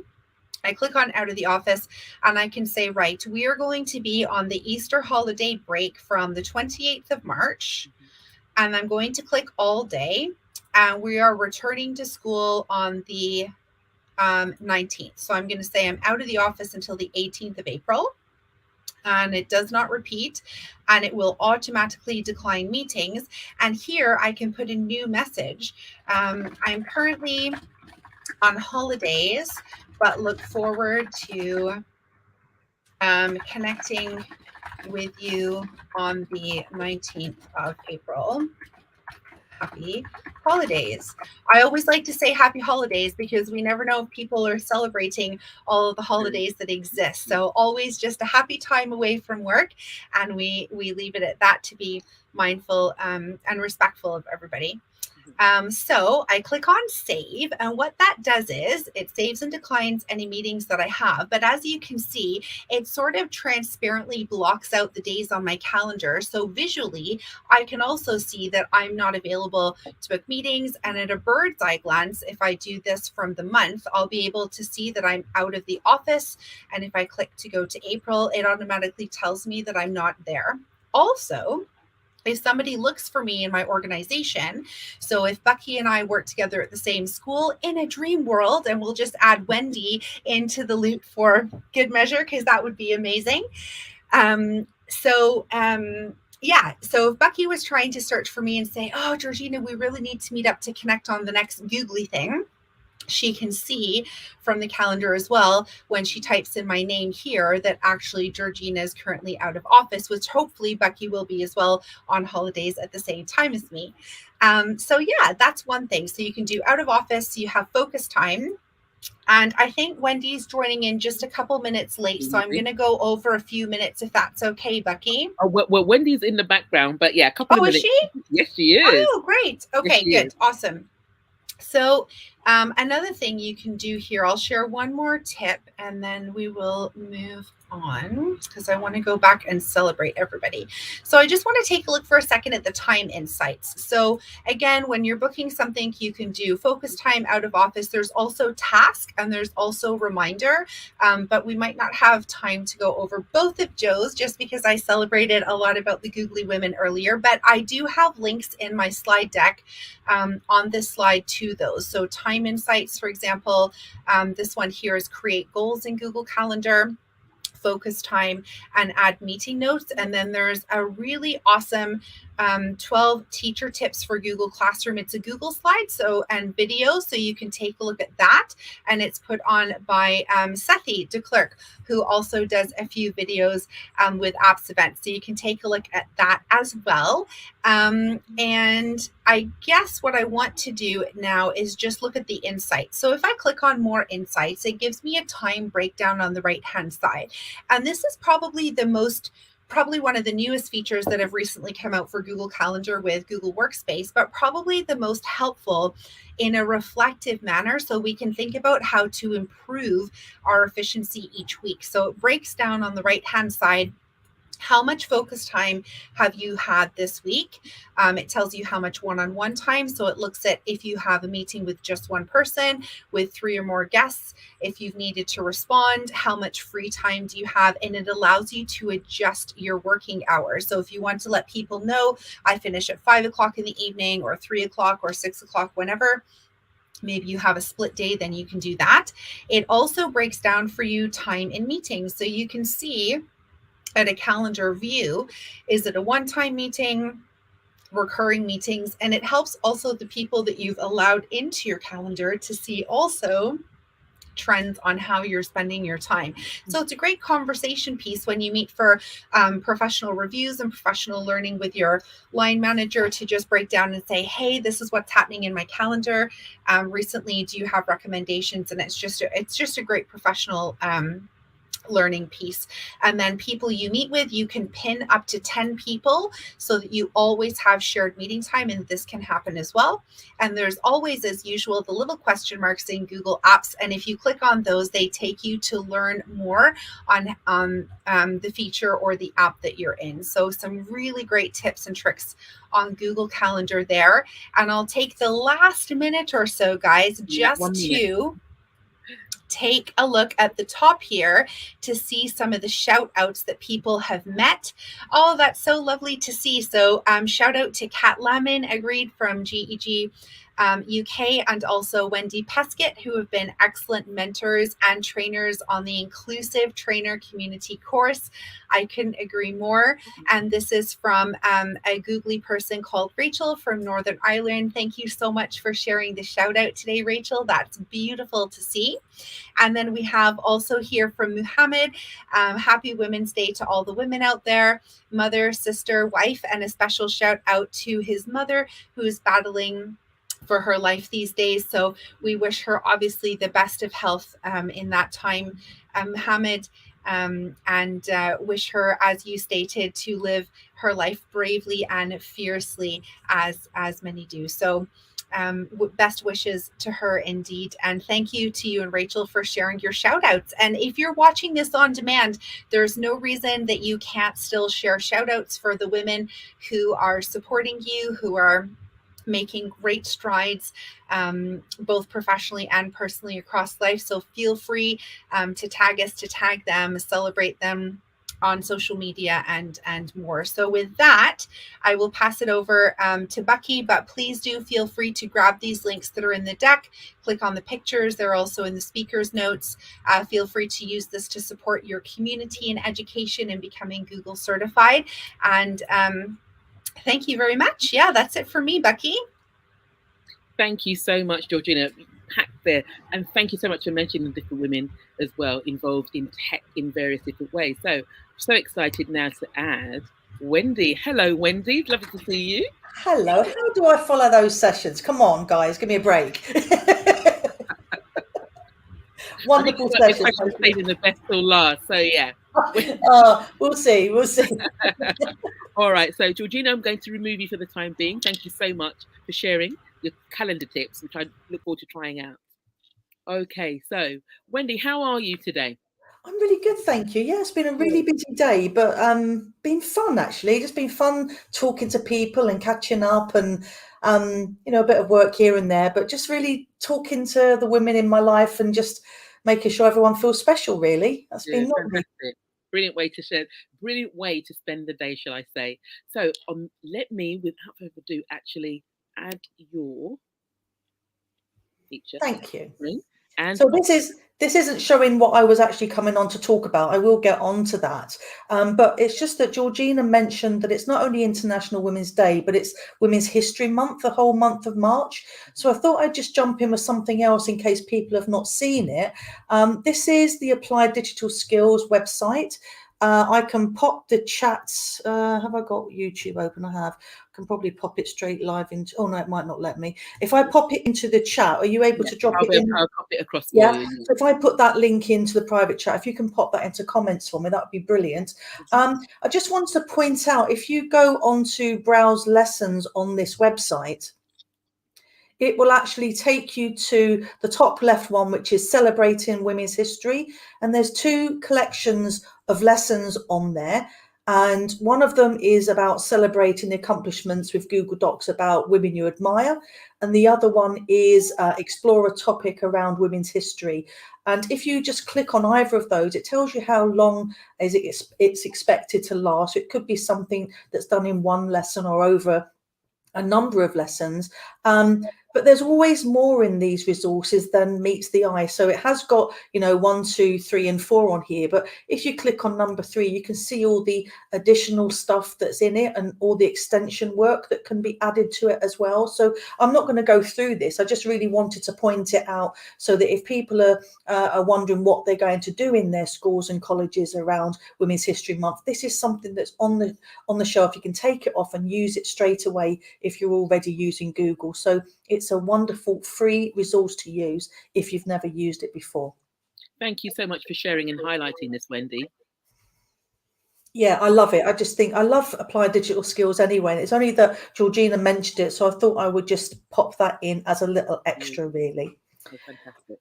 I click on out of the office and I can say, right, we are going to be on the Easter holiday break from the 28th of March. And I'm going to click all day. And we are returning to school on the 19th. So I'm going to say I'm out of the office until the 18th of April. And it does not repeat, and it will automatically decline meetings. And here I can put a new message. I'm currently on holidays, but look forward to connecting with you on the 19th of April. Happy holidays. I always like to say happy holidays because we never know if people are celebrating all of the holidays that exist. So always just a happy time away from work, and we leave it at that to be mindful and respectful of everybody. So I click on save, and what that does is it saves and declines any meetings that I have. But as you can see, it sort of transparently blocks out the days on my calendar. So visually, I can also see that I'm not available to book meetings. And at a bird's eye glance, if I do this from the month, I'll be able to see that I'm out of the office. And if I click to go to April, it automatically tells me that I'm not there. Also, if somebody looks for me in my organization, so if Bukky and I work together at the same school in a dream world, and we'll just add Wendy into the loop for good measure, because that would be amazing. Yeah, so if Bukky was trying to search for me and say, oh, Georgina, we really need to meet up to connect on the next Googley thing, she can see from the calendar as well, when she types in my name here, that actually Georgina is currently out of office, which hopefully Bukky will be as well on holidays at the same time as me. So yeah, that's one thing. So you can do out of office, you have focus time. And I think Wendy's joining in just a couple minutes late, so I'm going to go over a few minutes if that's okay, Bukky. Oh, well, Wendy's in the background, but yeah, a couple of minutes. Is she? Yes, she is. Oh, great. Okay, yes, good. Awesome. So another thing you can do here, I'll share one more tip and then we will move on, because I want to go back and celebrate everybody. So I just want to take a look for a second at the time insights. So again, when you're booking something, you can do focus time, out of office. There's also task and there's also reminder, but we might not have time to go over both of Joe's, just because I celebrated a lot about the Googley Women earlier, but I do have links in my slide deck on this slide to those. So time insights, for example, this one here is create goals in Google Calendar, focus time, and add meeting notes. And then there's a really awesome 12 teacher tips for Google Classroom. It's a Google slide and video, so you can take a look at that. And it's put on by Sethi de Klerk, who also does a few videos with apps events. So you can take a look at that as well. And I guess what I want to do now is just look at the insights. So if I click on more insights, it gives me a time breakdown on the right-hand side. And this is probably one of the newest features that have recently come out for Google Calendar with Google Workspace, but probably the most helpful in a reflective manner, so we can think about how to improve our efficiency each week. So it breaks down on the right-hand side, how much focus time have you had this week? It tells you how much one-on-one time. So it looks at if you have a meeting with just one person, with 3 or more guests, if you've needed to respond, how much free time do you have? And it allows you to adjust your working hours. So if you want to let people know, I finish at 5 o'clock in the evening, or 3 o'clock or 6 o'clock, whenever, maybe you have a split day, then you can do that. It also breaks down for you time in meetings. So you can see at a calendar view, is it a one-time meeting, recurring meetings? And it helps also the people that you've allowed into your calendar to see also trends on how you're spending your time. So it's a great conversation piece when you meet for professional reviews and professional learning with your line manager, to just break down and say, hey, this is what's happening in my calendar. Recently, do you have recommendations? And it's just a great professional learning piece. And then people you meet with, you can pin up to 10 people so that you always have shared meeting time, and this can happen as well. And there's always, as usual, the little question marks in Google Apps, and if you click on those, they take you to learn more on the feature or the app that you're in. So some really great tips and tricks on Google Calendar there. And I'll take the last minute or so, guys, just to take a look at the top here to see some of the shout outs that people have met. Oh, that's so lovely to see. So shout out to Kat Lemon, agreed, from GEG UK, and also Wendy Peskett, who have been excellent mentors and trainers on the Inclusive Trainer Community course. I couldn't agree more. And this is from a Googley person called Rachel from Northern Ireland. Thank you so much for sharing the shout out today, Rachel. That's beautiful to see. And then we have also here from Muhammad, happy Women's Day to all the women out there, mother, sister, wife, and a special shout out to his mother, who is battling for her life these days. So we wish her obviously the best of health in that time, Muhammad, and wish her, as you stated, to live her life bravely and fiercely, as many do. So best wishes to her indeed. And thank you to you and Rachel for sharing your shout outs. And if you're watching this on demand, there's no reason that you can't still share shout outs for the women who are supporting you, who are making great strides, both professionally and personally across life. So feel free to tag us, to tag them, celebrate them on social media and more. So with that, I will pass it over to Bukky, but please do feel free to grab these links that are in the deck, click on the pictures. They're also in the speaker's notes. Feel free to use this to support your community in education and becoming Google certified. And thank you very much. Yeah, that's it for me, Bukky. Thank you so much, Georgina. Packed there. And thank you so much for mentioning the different women as well involved in tech in various different ways. So excited now to add Wendy. Hello, Wendy. Lovely to see you. Hello. How do I follow those sessions? Come on, guys, give me a break. Wonderful session. Saving the best till last. So yeah. We'll see. All right. So Georgina, I'm going to remove you for the time being. Thank you so much for sharing your calendar tips, which I look forward to trying out. Okay. So Wendy, how are you today? I'm really good, thank you. Yeah, it's been a really busy day, but been fun actually. Just been fun talking to people and catching up, and a bit of work here and there, but just really talking to the women in my life and just making sure everyone feels special. Really, that's been fantastic. Brilliant way to share. Brilliant way to spend the day, shall I say? So let me, without further ado, actually add your feature. Thank you. And so this isn't showing what I was actually coming on to talk about. I will get on to that. But it's just that Georgina mentioned that it's not only International Women's Day, but it's Women's History Month, the whole month of March. So I thought I'd just jump in with something else in case people have not seen it. This is the Applied Digital Skills website. I can pop the chats. Have I got YouTube open? I have. I can probably pop it straight live into. Oh no, it might not let me. If I pop it into the chat, are you able to drop it in? I'll pop it across. Yeah. So if I put that link into the private chat, if you can pop that into comments for me, that would be brilliant. I just want to point out, if you go on to browse lessons on this website, it will actually take you to the top left one, which is Celebrating Women's History. And there's two collections of lessons on there. And one of them is about celebrating the accomplishments with Google Docs about women you admire. And the other one is explore a topic around women's history. And if you just click on either of those, it tells you how long it's expected to last. It could be something that's done in one lesson or over a number of lessons. But there's always more in these resources than meets the eye. So it has got, 1, 2, 3, and 4 on here. But if you click on number 3, you can see all the additional stuff that's in it and all the extension work that can be added to it as well. So I'm not going to go through this. I just really wanted to point it out so that if people are wondering what they're going to do in their schools and colleges around Women's History Month, this is something that's on the shelf. You can take it off and use it straight away if you're already using Google. So it's a wonderful free resource to use if you've never used it before. Thank you so much for sharing and highlighting this, Wendy. Yeah, I love it. I just think I love Applied Digital Skills anyway. And it's only that Georgina mentioned it, so I thought I would just pop that in as a little extra, really. Oh, fantastic.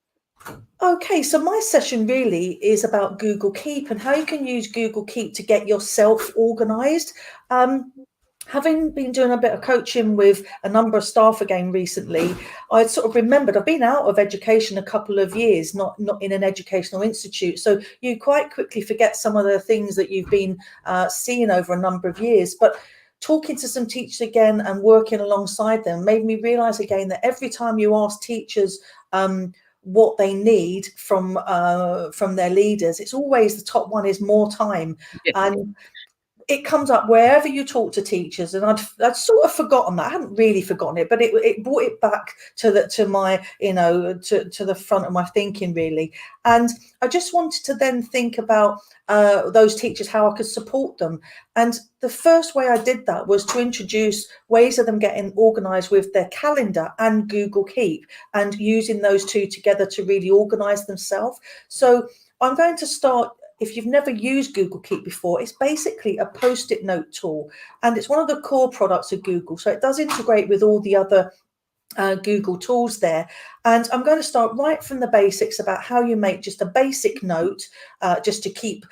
Okay, so my session really is about Google Keep and how you can use Google Keep to get yourself organised. Having been doing a bit of coaching with a number of staff again recently, I sort of remembered I've been out of education a couple of years, not in an educational institute. So you quite quickly forget some of the things that you've been seeing over a number of years. But talking to some teachers again and working alongside them made me realise again that every time you ask teachers what they need from their leaders, it's always the top one is more time. Yes. And it comes up wherever you talk to teachers, and I'd sort of forgotten that. I hadn't really forgotten it, but it brought it back to my to the front of my thinking really. And I just wanted to then think about those teachers, how I could support them. And the first way I did that was to introduce ways of them getting organised with their calendar and Google Keep, and using those two together to really organise themselves. So I'm going to start. If you've never used Google Keep before, it's basically a post-it note tool, and it's one of the core products of Google. So it does integrate with all the other Google tools there. And I'm going to start right from the basics about how you make just a basic note, just to keep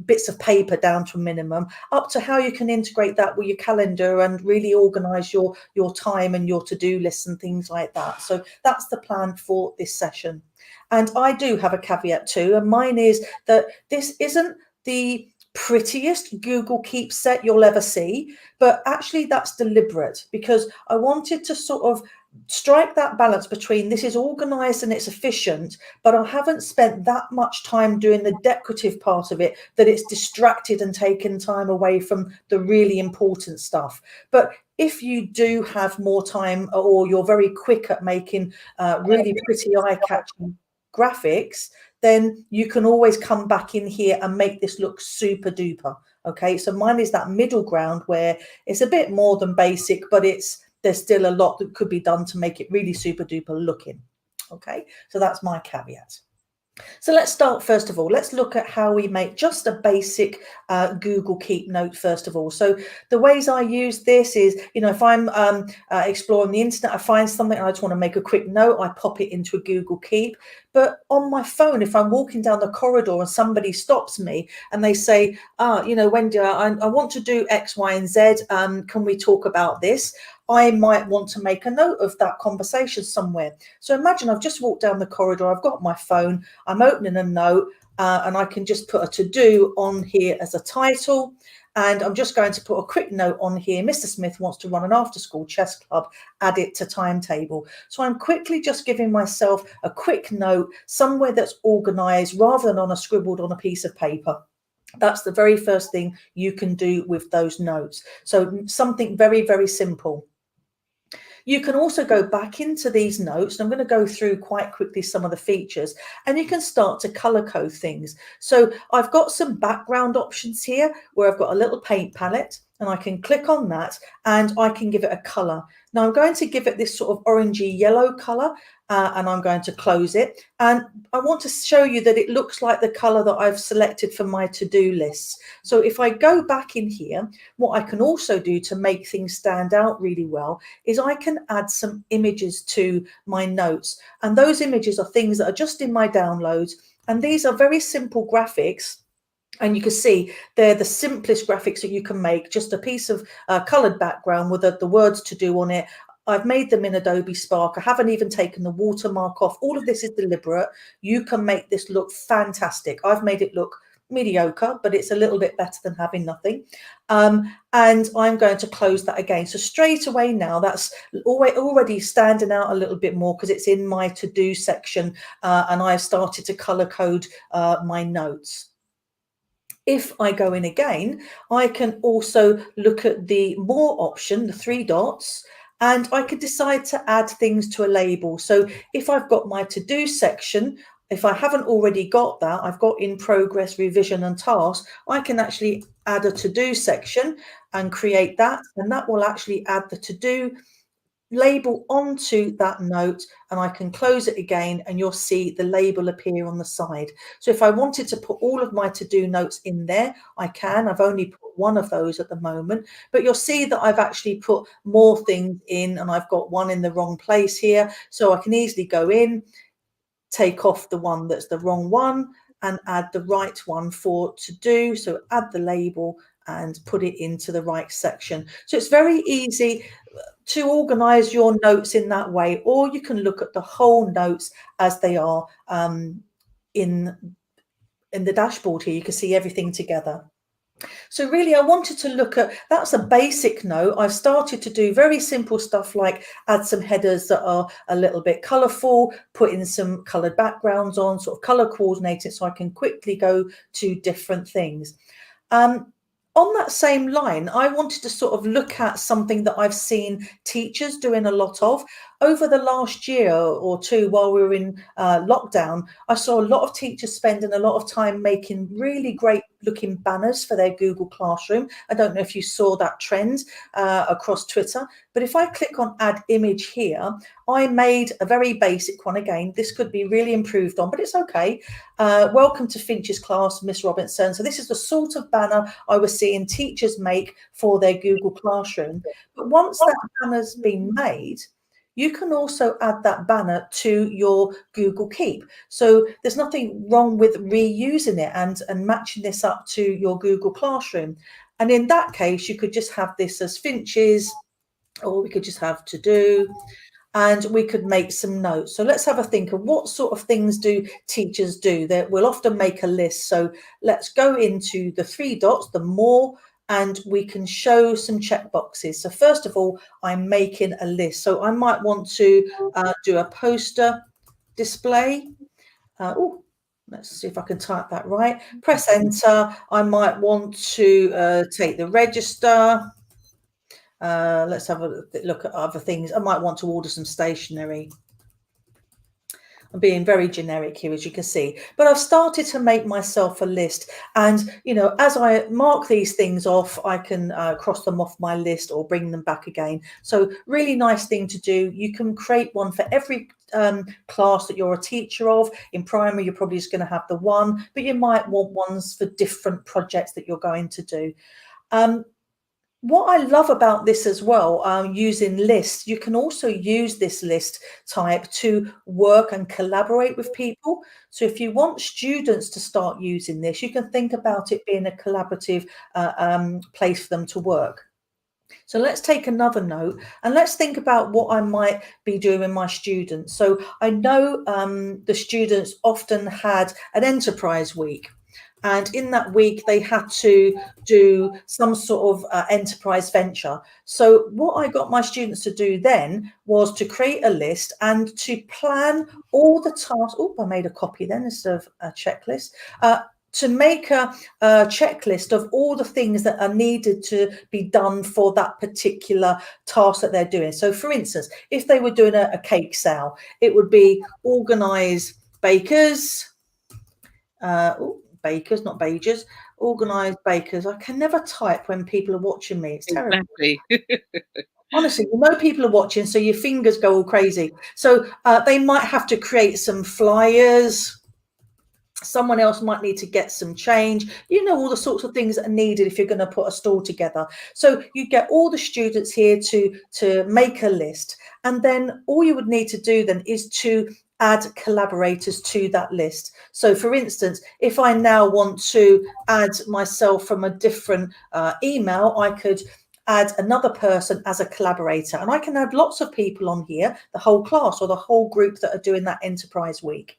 bits of paper down to a minimum, up to how you can integrate that with your calendar and really organize your time and your to-do lists and things like that. So that's the plan for this session. And I do have a caveat too, and mine is that this isn't the prettiest Google Keep set you'll ever see, but actually that's deliberate, because I wanted to sort of strike that balance between this is organized and it's efficient, but I haven't spent that much time doing the decorative part of it that it's distracted and taken time away from the really important stuff. But if you do have more time, or you're very quick at making really pretty eye-catching graphics, then you can always come back in here and make this look super duper. Okay, so mine is that middle ground where it's a bit more than basic, but there's still a lot that could be done to make it really super duper looking. Okay, so that's my caveat. So let's start first of all. Let's look at how we make just a basic Google Keep note first of all. So the ways I use this is, if I'm exploring the internet, I find something and I just want to make a quick note, I pop it into a Google Keep. But on my phone, if I'm walking down the corridor and somebody stops me and they say, Wendy, I want to do X, Y, and Z. Can we talk about this? I might want to make a note of that conversation somewhere. So imagine I've just walked down the corridor, I've got my phone, I'm opening a note, and I can just put a to-do on here as a title. And I'm just going to put a quick note on here. Mr. Smith wants to run an after-school chess club, add it to timetable. So I'm quickly just giving myself a quick note somewhere that's organized rather than scribbled on a piece of paper. That's the very first thing you can do with those notes. So something very, very simple. You can also go back into these notes, and I'm going to go through quite quickly some of the features, and you can start to color code things. So I've got some background options here where I've got a little paint palette, and I can click on that and I can give it a color. Now I'm going to give it this sort of orangey yellow color, and I'm going to close it. And I want to show you that it looks like the color that I've selected for my to-do lists. So if I go back in here, what I can also do to make things stand out really well is I can add some images to my notes. And those images are things that are just in my downloads. And these are very simple graphics. And you can see they're the simplest graphics that you can make, just a piece of colored background with the words to do on it. I've made them in Adobe Spark. I haven't even taken the watermark off. All of this is deliberate. You can make this look fantastic. I've made it look mediocre, but it's a little bit better than having nothing. And I'm going to close that again. So straight away now, that's already standing out a little bit more because it's in my to-do section, and I've started to color code my notes. If I go in again, I can also look at the more option, the 3 dots, and I could decide to add things to a label. So if I've got my to-do section, if I haven't already got that, I've got in progress, revision and tasks, I can actually add a to-do section and create that, and that will actually add the to-do label onto that note, and I can close it again and you'll see the label appear on the side. So if I wanted to put all of my to-do notes in there, I can. I've only put one of those at the moment, but you'll see that I've actually put more things in, and I've got one in the wrong place here. So I can easily go in, take off the one that's the wrong one and add the right one for to do. So add the label and put it into the right section. So it's very easy to organize your notes in that way, or you can look at the whole notes as they are in the dashboard here. You can see everything together. So really, I wanted to look at, that's a basic note. I've started to do very simple stuff like add some headers that are a little bit colorful, put in some colored backgrounds on, sort of color coordinated so I can quickly go to different things. On that same line, I wanted to sort of look at something that I've seen teachers doing a lot of. Over the last year or two, while we were in lockdown, I saw a lot of teachers spending a lot of time making really great looking banners for their Google Classroom. I don't know if you saw that trend across Twitter, but if I click on add image here, I made a very basic one. Again, this could be really improved on, but it's okay. Welcome to Finch's class, Miss Robinson. So this is the sort of banner I was seeing teachers make for their Google Classroom. But once that banner's been made, you can also add that banner to your Google Keep. So there's nothing wrong with reusing it and matching this up to your Google Classroom. And in that case, you could just have this as Finch's, or we could just have to do, and we could make some notes. So let's have a think of what sort of things do teachers do. That we'll often make a list. So let's go into the 3 dots, the more, and we can show some check boxes. So first of all, I'm making a list. So I might want to do a poster display. Let's see if I can type that right. Press enter. I might want to take the register. Let's have a look at other things. I might want to order some stationery. I'm being very generic here, as you can see, but I've started to make myself a list. And, you know, as I mark these things off, I can cross them off my list or bring them back again. So really nice thing to do. You can create one for every class that you're a teacher of. In primary, you're probably just going to have the one, but you might want ones for different projects that you're going to do. What I love about this as well, using lists, you can also use this list type to work and collaborate with people. So if you want students to start using this, you can think about it being a collaborative place for them to work. So let's take another note and let's think about what I might be doing with my students. So I know the students often had an enterprise week. And in that week, they had to do some sort of enterprise venture. So what I got my students to do then was to create a list and to plan all the tasks. Oh, I made a copy then instead of a checklist. To make a checklist of all the things that are needed to be done for that particular task that they're doing. So, for instance, if they were doing a cake sale, it would be organise bakers. Bakers, not bagers, organised bakers. I can never type when people are watching me. It's terrible. Exactly. Honestly, you know people are watching, so your fingers go all crazy. So they might have to create some flyers. Someone else might need to get some change. You know, all the sorts of things that are needed if you're going to put a stall together. So you get all the students here to make a list. And then all you would need to do then is to add collaborators to that list. So for instance, if I now want to add myself from a different email, I could add another person as a collaborator, and I can add lots of people on here, the whole class or the whole group that are doing that enterprise week.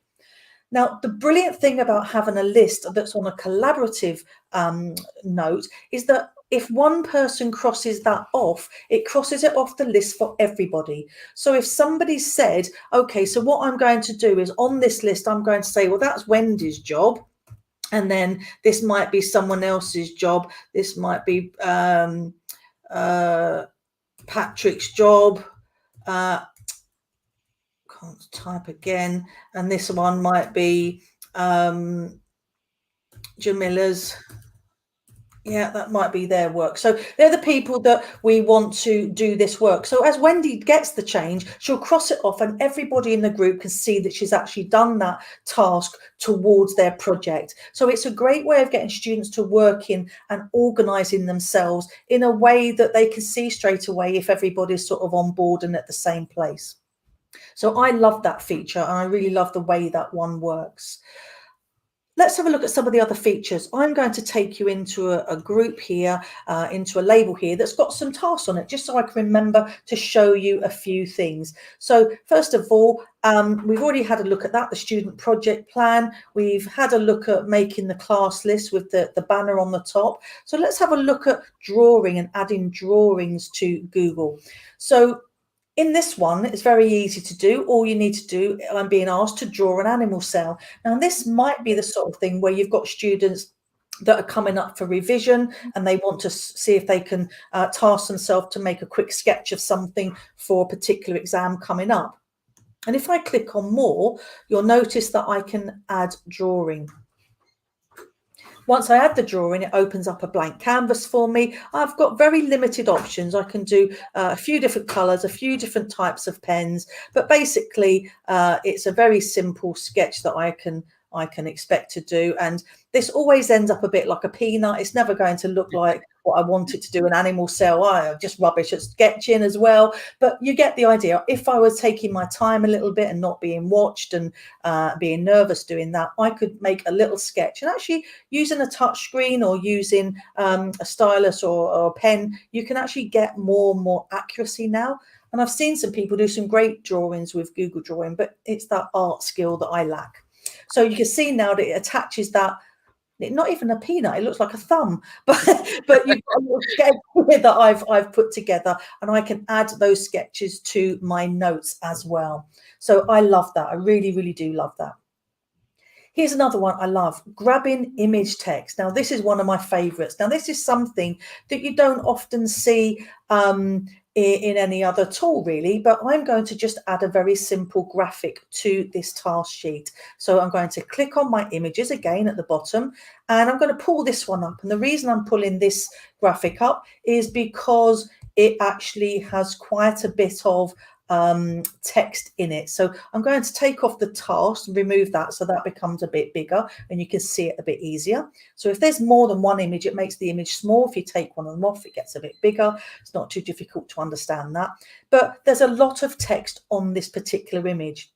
Now, the brilliant thing about having a list that's on a collaborative note is that if one person crosses that off, it crosses it off the list for everybody. So if somebody said, okay, so what I'm going to do is on this list, I'm going to say, well, that's Wendy's job. And then this might be someone else's job. This might be Patrick's job. Can't type again. And this one might be Jamila's. Yeah, that might be their work. So they're the people that we want to do this work. So as Wendy gets the change, she'll cross it off and everybody in the group can see that she's actually done that task towards their project. So it's a great way of getting students to work in and organising themselves in a way that they can see straight away if everybody's sort of on board and at the same place. So I love that feature and I really love the way that one works. Let's have a look at some of the other features. I'm going to take you into a group here, into a label here that's got some tasks on it, just so I can remember to show you a few things. So first of all, we've already had a look at that, the student project plan. We've had a look at making the class list with the banner on the top. So let's have a look at drawing and adding drawings to Google. So in this one, it's very easy to do. All you need to do, I'm being asked to draw an animal cell. Now, this might be the sort of thing where you've got students that are coming up for revision and they want to see if they can task themselves to make a quick sketch of something for a particular exam coming up. And if I click on more, you'll notice that I can add drawing. Once I add the drawing, it opens up a blank canvas for me. I've got very limited options. I can do a few different colours, a few different types of pens, but basically it's a very simple sketch that I can expect to do. And this always ends up a bit like a peanut. It's never going to look like what I wanted to do, an animal cell. I'm just rubbish at sketching as well. But you get the idea. If I was taking my time a little bit and not being watched and being nervous doing that, I could make a little sketch. And actually using a touch screen or using a stylus or a pen, you can actually get more and more accuracy now. And I've seen some people do some great drawings with Google Drawing, but it's that art skill that I lack. So you can see now that it attaches that, not even a peanut, it looks like a thumb, but you've got a little sketch here that I've put together, and I can add those sketches to my notes as well. So I love that. I really, really do love that. Here's another one I love, grabbing image text. Now, this is one of my favorites. Now, this is something that you don't often see in any other tool, really, but I'm going to just add a very simple graphic to this task sheet. So I'm going to click on my images again at the bottom, and I'm going to pull this one up. And the reason I'm pulling this graphic up is because it actually has quite a bit of text in it. So I'm going to take off the task and remove that so that becomes a bit bigger and you can see it a bit easier. So if there's more than one image, it makes the image small. If you take one of them off, it gets a bit bigger. It's not too difficult to understand that. But there's a lot of text on this particular image.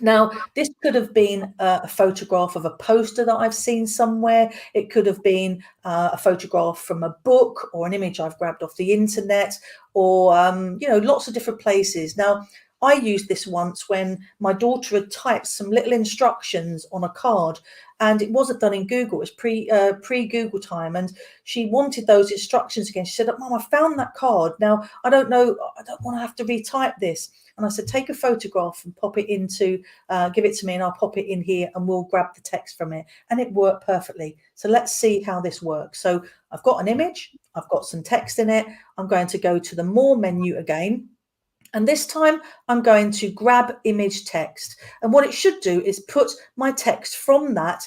Now, this could have been a photograph of a poster that I've seen somewhere. It could have been a photograph from a book or an image I've grabbed off the internet, or, you know, lots of different places. Now, I used this once when my daughter had typed some little instructions on a card, and it wasn't done in Google. It was pre-Google time, and she wanted those instructions again. She said, "Mom, I found that card. Now, I don't know, I don't want to have to retype this." And I said, "Take a photograph and pop it into, give it to me, and I'll pop it in here and we'll grab the text from it." And it worked perfectly. So let's see how this works. So I've got an image, I've got some text in it. I'm going to go to the More menu again. And this time I'm going to grab image text. And what it should do is put my text from that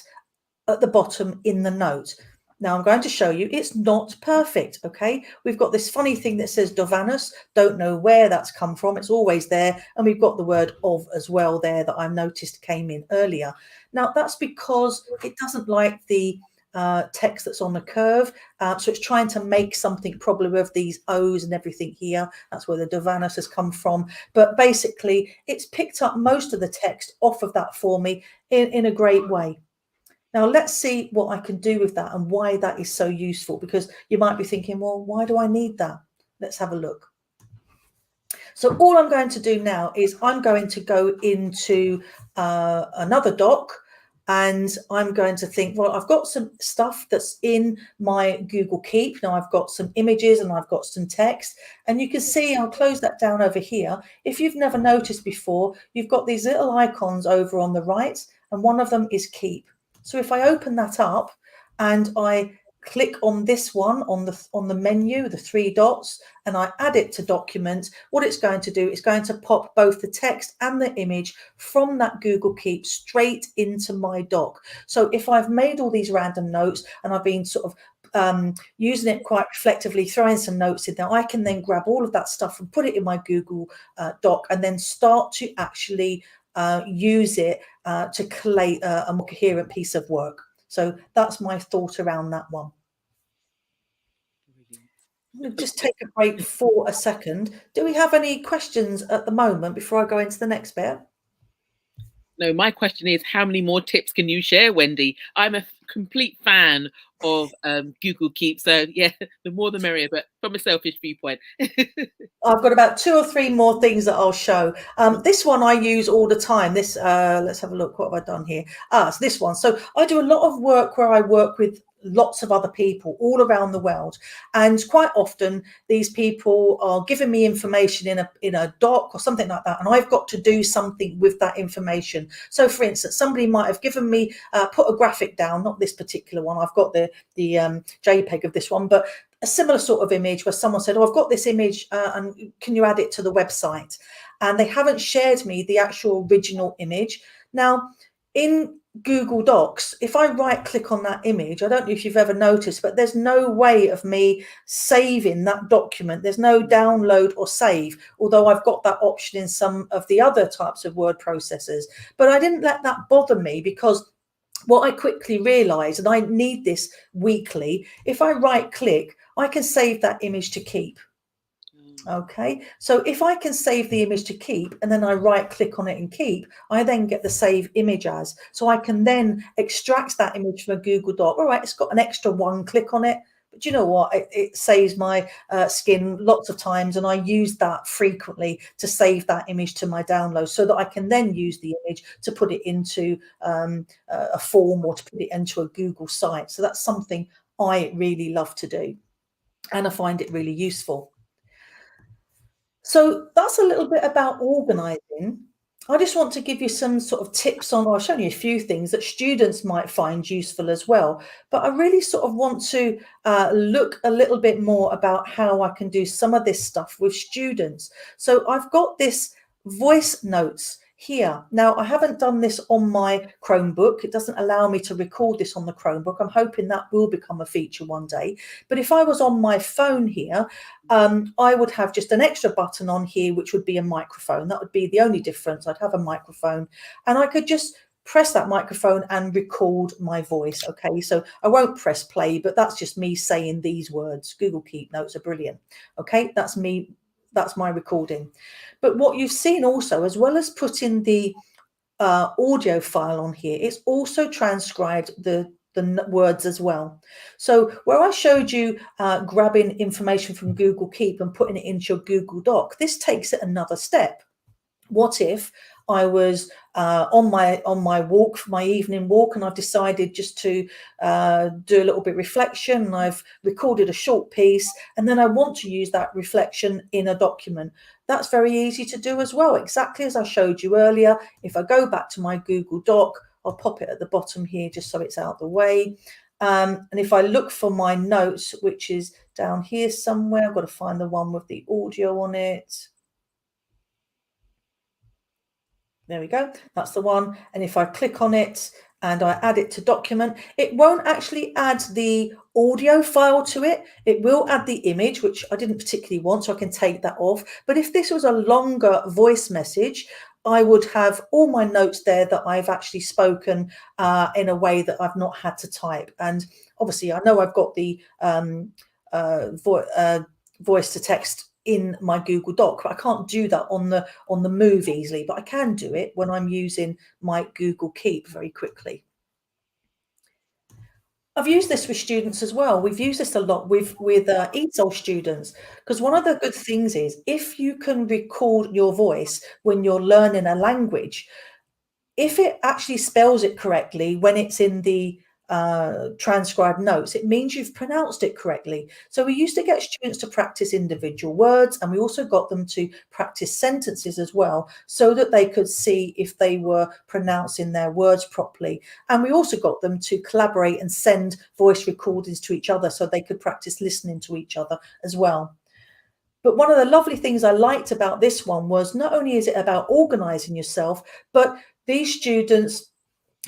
at the bottom in the note. Now I'm going to show you it's not perfect, okay? We've got this funny thing that says Dovanus, don't know where that's come from. It's always there. And we've got the word of as well there that I noticed came in earlier. Now that's because it doesn't like the text that's on the curve. So it's trying to make something probably with these O's and everything here. That's where the Dovanus has come from. But basically, it's picked up most of the text off of that for me in a great way. Now, let's see what I can do with that and why that is so useful, because you might be thinking, well, why do I need that? Let's have a look. So all I'm going to do now is I'm going to go into another doc, and I'm going to think, well, I've got some stuff that's in my Google Keep. Now I've got some images and I've got some text, and you can see, I'll close that down over here. If you've never noticed before, you've got these little icons over on the right, and one of them is Keep. So if I open that up and I click on this one on the menu, the three dots, and I add it to document, what it's going to do is going to pop both the text and the image from that Google Keep straight into my doc. So if I've made all these random notes and I've been sort of using it quite reflectively, throwing some notes in there, I can then grab all of that stuff and put it in my Google Doc, and then start to actually use it to collate a more coherent piece of work. So that's my thought around that one. We'll just take a break for a second. Do we have any questions at the moment before I go into the next bit? No, my question is, how many more tips can you share, Wendy? I'm a complete fan of Google Keep. So yeah, the more the merrier, but from a selfish viewpoint. I've got about 2 or 3 more things that I'll show. This one I use all the time. This, let's have a look. What have I done here? So this one. So I do a lot of work where I work with lots of other people all around the world, and quite often these people are giving me information in a doc or something like that, and I've got to do something with that information. So for instance, somebody might have given me put a graphic down, not this particular one, I've got the JPEG of this one, but a similar sort of image where someone said, "Oh, I've got this image and can you add it to the website?" And they haven't shared me the actual original image. Now in Google Docs, if I right click on that image, I don't know if you've ever noticed, but there's no way of me saving that document. There's no download or save, although I've got that option in some of the other types of word processors. But I didn't let that bother me, because what I quickly realized, and I need this weekly, if I right click, I can save that image to keep. Okay, so if I can save the image to keep and then I right click on it and keep, I then get the save image as. So I can then extract that image from a Google Doc. All right, it's got an extra 1 click on it, but you know what? It saves my skin lots of times, and I use that frequently to save that image to my download so that I can then use the image to put it into a form or to put it into a Google site. So that's something I really love to do, and I find it really useful. So that's a little bit about organising. I just want to give you some sort of tips on, I've shown you a few things that students might find useful as well, but I really sort of want to look a little bit more about how I can do some of this stuff with students. So I've got this voice notes here. Now, I haven't done this on my Chromebook. It doesn't allow me to record this on the Chromebook. I'm hoping that will become a feature one day. But if I was on my phone here, I would have just an extra button on here, which would be a microphone. That would be the only difference. I'd have a microphone, and I could just press that microphone and record my voice. Okay, so I won't press play, but that's just me saying these words. Google Keep Notes are brilliant. Okay, that's me. That's my recording. But what you've seen also, as well as putting the audio file on here, it's also transcribed the words as well. So where I showed you grabbing information from Google Keep and putting it into your Google Doc, this takes it another step. What if I was on my walk, for my evening walk, and I've decided just to do a little bit of reflection, and I've recorded a short piece, and then I want to use that reflection in a document. That's very easy to do as well, exactly as I showed you earlier. If I go back to my Google Doc, I'll pop it at the bottom here just so it's out the way. And if I look for my notes, which is down here somewhere, I've got to find the one with the audio on it. There we go. That's the one. And if I click on it and I add it to document, it won't actually add the audio file to it. It will add the image, which I didn't particularly want, so I can take that off. But if this was a longer voice message, I would have all my notes there that I've actually spoken in a way that I've not had to type. And obviously, I know I've got the voice to text in my Google Doc, but I can't do that on the move easily, but I can do it when I'm using my Google Keep very quickly. I've used this with students as well. We've used this a lot with ESOL students, because one of the good things is if you can record your voice when you're learning a language, if it actually spells it correctly when it's in the transcribed notes, it means you've pronounced it correctly. So we used to get students to practice individual words, and we also got them to practice sentences as well, so that they could see if they were pronouncing their words properly. And we also got them to collaborate and send voice recordings to each other so they could practice listening to each other as well. But one of the lovely things I liked about this one was not only is it about organizing yourself, but these students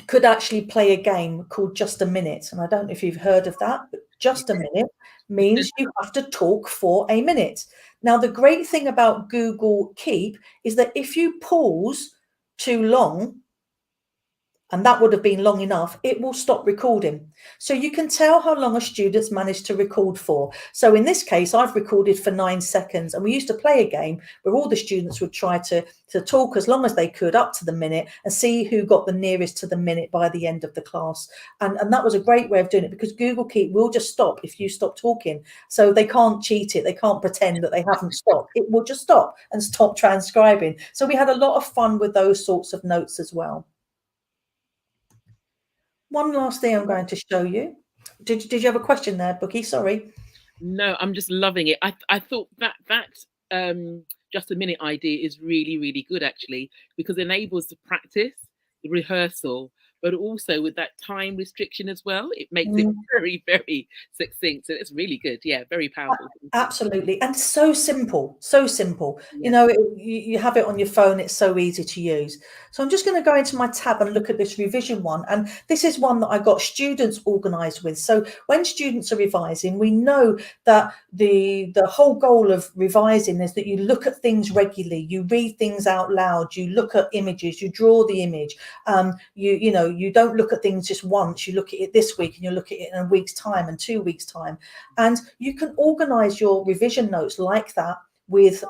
could actually play a game called Just a Minute. And I don't know if you've heard of that, but Just a Minute means you have to talk for a minute. Now, the great thing about Google Keep is that if you pause too long, and that would have been long enough, it will stop recording. So you can tell how long a student's managed to record for. So in this case, I've recorded for 9 seconds, and we used to play a game where all the students would try to talk as long as they could up to the minute and see who got the nearest to the minute by the end of the class. And that was a great way of doing it, because Google Keep will just stop if you stop talking. So they can't cheat it. They can't pretend that they haven't stopped. It will just stop and stop transcribing. So we had a lot of fun with those sorts of notes as well. One last thing I'm going to show you. Did you have a question there, Bukky? Sorry. No, I'm just loving it. I thought that Just a Minute idea is really, really good, actually, because it enables the practice, the rehearsal, but also with that time restriction as well. It makes it very, very succinct. So it's really good. Yeah, very powerful. Absolutely. And so simple, so simple. Yeah. You know, you have it on your phone. It's so easy to use. So I'm just going to go into my tab and look at this revision one. And this is one that I got students organised with. So when students are revising, we know that the whole goal of revising is that you look at things regularly, you read things out loud, you look at images, you draw the image, you know, you don't look at things just once. You look at it this week and you look at it in a week's time and 2 weeks time. And you can organize your revision notes like that with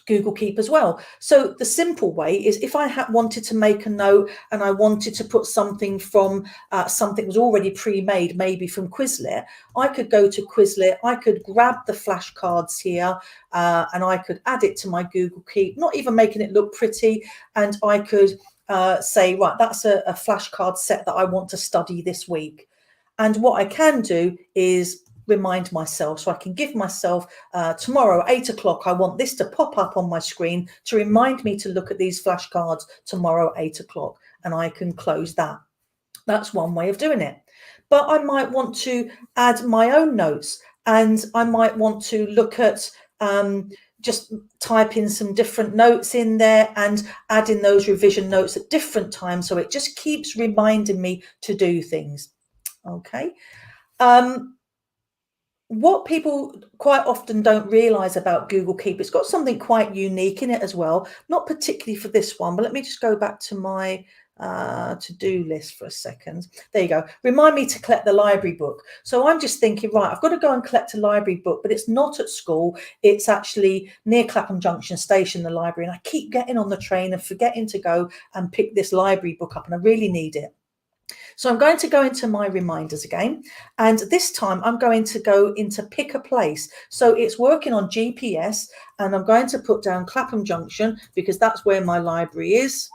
Google Keep as well. So the simple way is, if I wanted to make a note and I wanted to put something from something that was already pre-made, maybe from Quizlet, I could go to Quizlet, I could grab the flashcards here and I could add it to my Google Keep, not even making it look pretty, and I could say, right, that's a flashcard set that I want to study this week. And what I can do is remind myself, so I can give myself tomorrow 8 o'clock, I want this to pop up on my screen to remind me to look at these flashcards tomorrow 8 o'clock, and I can close that. That's one way of doing it. But I might want to add my own notes, and I might want to look at just type in some different notes in there and add in those revision notes at different times, so it just keeps reminding me to do things. Okay. What people quite often don't realize about Google Keep, it's got something quite unique in it as well, not particularly for this one, but let me just go back to my to-do list for a second. There you go. Remind me to collect the library book. So I'm just thinking, right, I've got to go and collect a library book, but it's not at school. It's actually near Clapham Junction Station, the library, and I keep getting on the train and forgetting to go and pick this library book up, and I really need it. So I'm going to go into my reminders again, and this time I'm going to go into pick a place. So it's working on GPS, and I'm going to put down Clapham Junction because that's where my library is.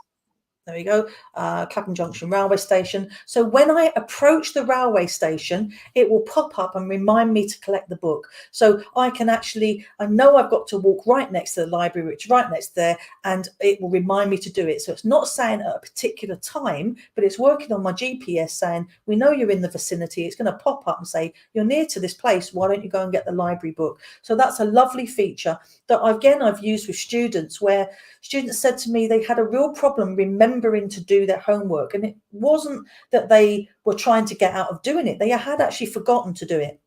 There we go, Clapham Junction railway station. So when I approach the railway station, it will pop up and remind me to collect the book. So I can actually, I know I've got to walk right next to the library, which is right next there, and it will remind me to do it. So it's not saying at a particular time, but it's working on my GPS saying, we know you're in the vicinity. It's going to pop up and say, you're near to this place. Why don't you go and get the library book? So that's a lovely feature that, again, I've used with students, where students said to me they had a real problem remembering to do their homework, and it wasn't that they were trying to get out of doing it, they had actually forgotten to do it.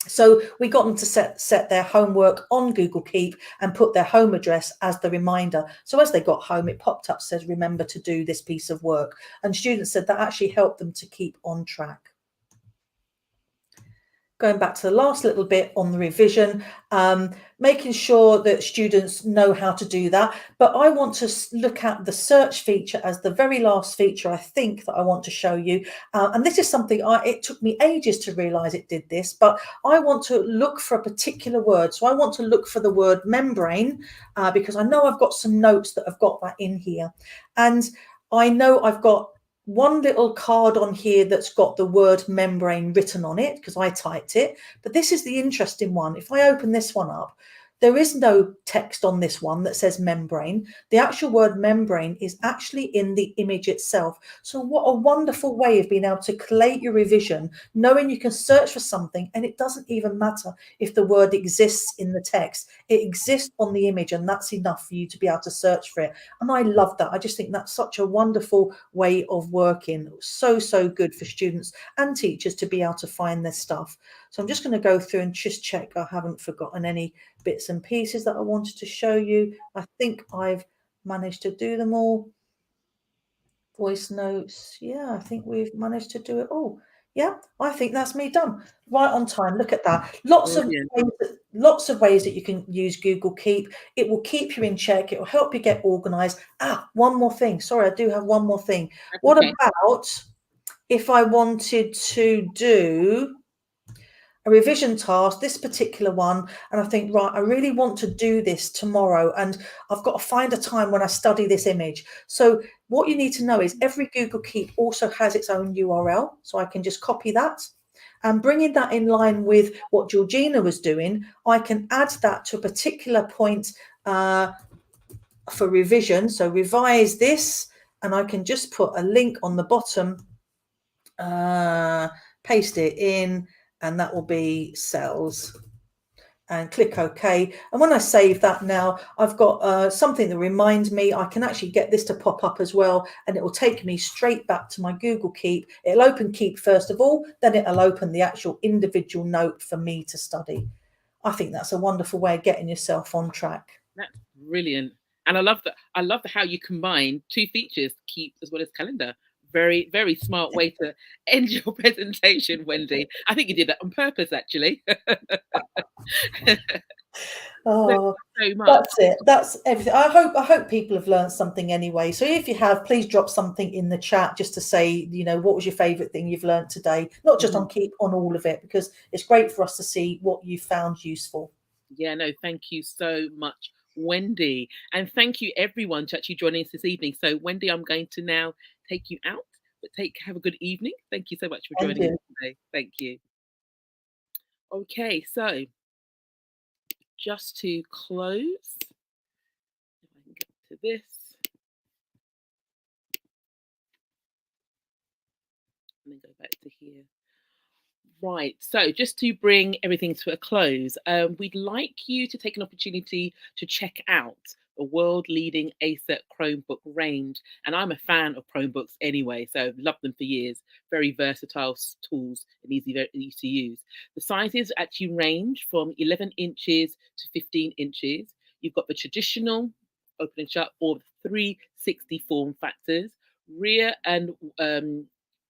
So we got them to set their homework on Google Keep and put their home address as the reminder. So as they got home, it popped up, says, remember to do this piece of work. And students said that actually helped them to keep on track. Going back to the last little bit on the revision, making sure that students know how to do that. But I want to look at the search feature as the very last feature, I think, that I want to show you. And this is something it took me ages to realize it did this, but I want to look for a particular word. So I want to look for the word membrane because I know I've got some notes that have got that in here. And I know I've got one little card on here that's got the word membrane written on it because I typed it. But this is the interesting one. If I open this one up, there is no text on this one that says membrane. The actual word membrane is actually in the image itself. So what a wonderful way of being able to collate your revision, knowing you can search for something and it doesn't even matter if the word exists in the text. It exists on the image, and that's enough for you to be able to search for it. And I love that. I just think that's such a wonderful way of working. So, so good for students and teachers to be able to find their stuff. So I'm just going to go through and just check I haven't forgotten any bits and pieces that I wanted to show you. I think I've managed to do them all. Voice notes. Yeah, I think we've managed to do it all. Yeah, I think that's me done. Right on time. Look at that. Lots of ways that you can use Google Keep. It will keep you in check. It will help you get organized. One more thing. Sorry, I do have one more thing. That's what okay. about if I wanted to do a revision task, this particular one, and I think, right, I really want to do this tomorrow, and I've got to find a time when I study this image. So what you need to know is every Google Keep also has its own URL. So I can just copy that, and bringing that in line with what Georgina was doing, I can add that to a particular point for revision. So revise this, and I can just put a link on the bottom, paste it in, and that will be cells, and click OK. And when I save that now, I've got something that reminds me. I can actually get this to pop up as well, and it will take me straight back to my Google Keep. It'll open Keep first of all, then it'll open the actual individual note for me to study. I think that's a wonderful way of getting yourself on track. That's brilliant. And I love that. I love how you combine two features, Keep as well as calendar. Very, very smart way to end your presentation, Wendy. I think you did that on purpose, actually. Oh, so much. that's it. That's everything. I hope people have learned something anyway. So if you have, please drop something in the chat just to say, you know, what was your favorite thing you've learned today? Not just on all of it, because it's great for us to see what you found useful. Yeah, no, thank you so much, Wendy. And thank you everyone to actually joining us this evening. So Wendy, I'm going to now take you out, but have a good evening. Thank you so much for joining us today. Thank you. Okay, so just to close, if I can get to this. And then go back to here. Right, so just to bring everything to a close, we'd like you to take an opportunity to check out the world-leading Acer Chromebook range. And I'm a fan of Chromebooks anyway, so I've loved them for years. Very versatile tools and very easy to use. The sizes actually range from 11 inches to 15 inches. You've got the traditional open and shut or 360 form factors, rear and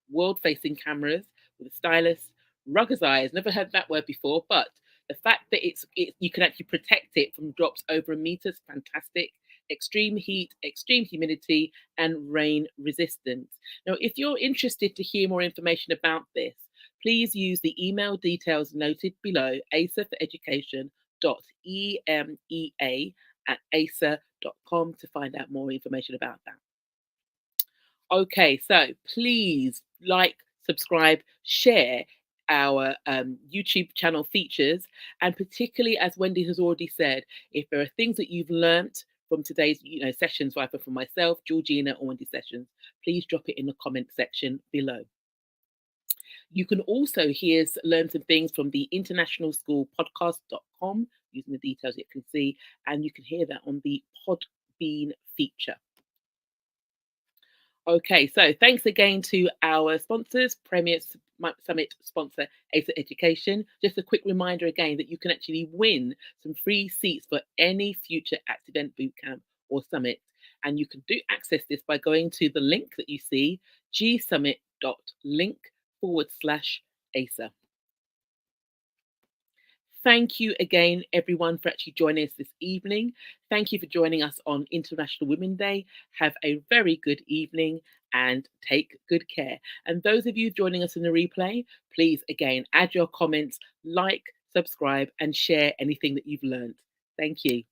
world-facing cameras with a stylus, Organise, never heard that word before, but the fact that you can actually protect it from drops over a meter is fantastic. Extreme heat, extreme humidity, and rain resistance. Now, if you're interested to hear more information about this, please use the email details noted below, acerforeducation.emea@acer.com to find out more information about that. Okay, so please like, subscribe, share our YouTube channel features, and particularly, as Wendy has already said, if there are things that you've learnt from today's sessions, either from myself, Georgina, or Wendy sessions, please drop it in the comment section below. You can also learn some things from the internationalschoolpodcast.com using the details you can see, and you can hear that on the Podbean feature. Okay, so thanks again to our sponsors, Premier Summit sponsor Acer Education. Just a quick reminder again that you can actually win some free seats for any future ActEvent bootcamp or summit. And you can access this by going to the link that you see, gsummit.link/Acer. Thank you again, everyone, for actually joining us this evening. Thank you for joining us on International Women's Day. Have a very good evening and take good care. And those of you joining us in the replay, please, again, add your comments, like, subscribe, and share anything that you've learned. Thank you.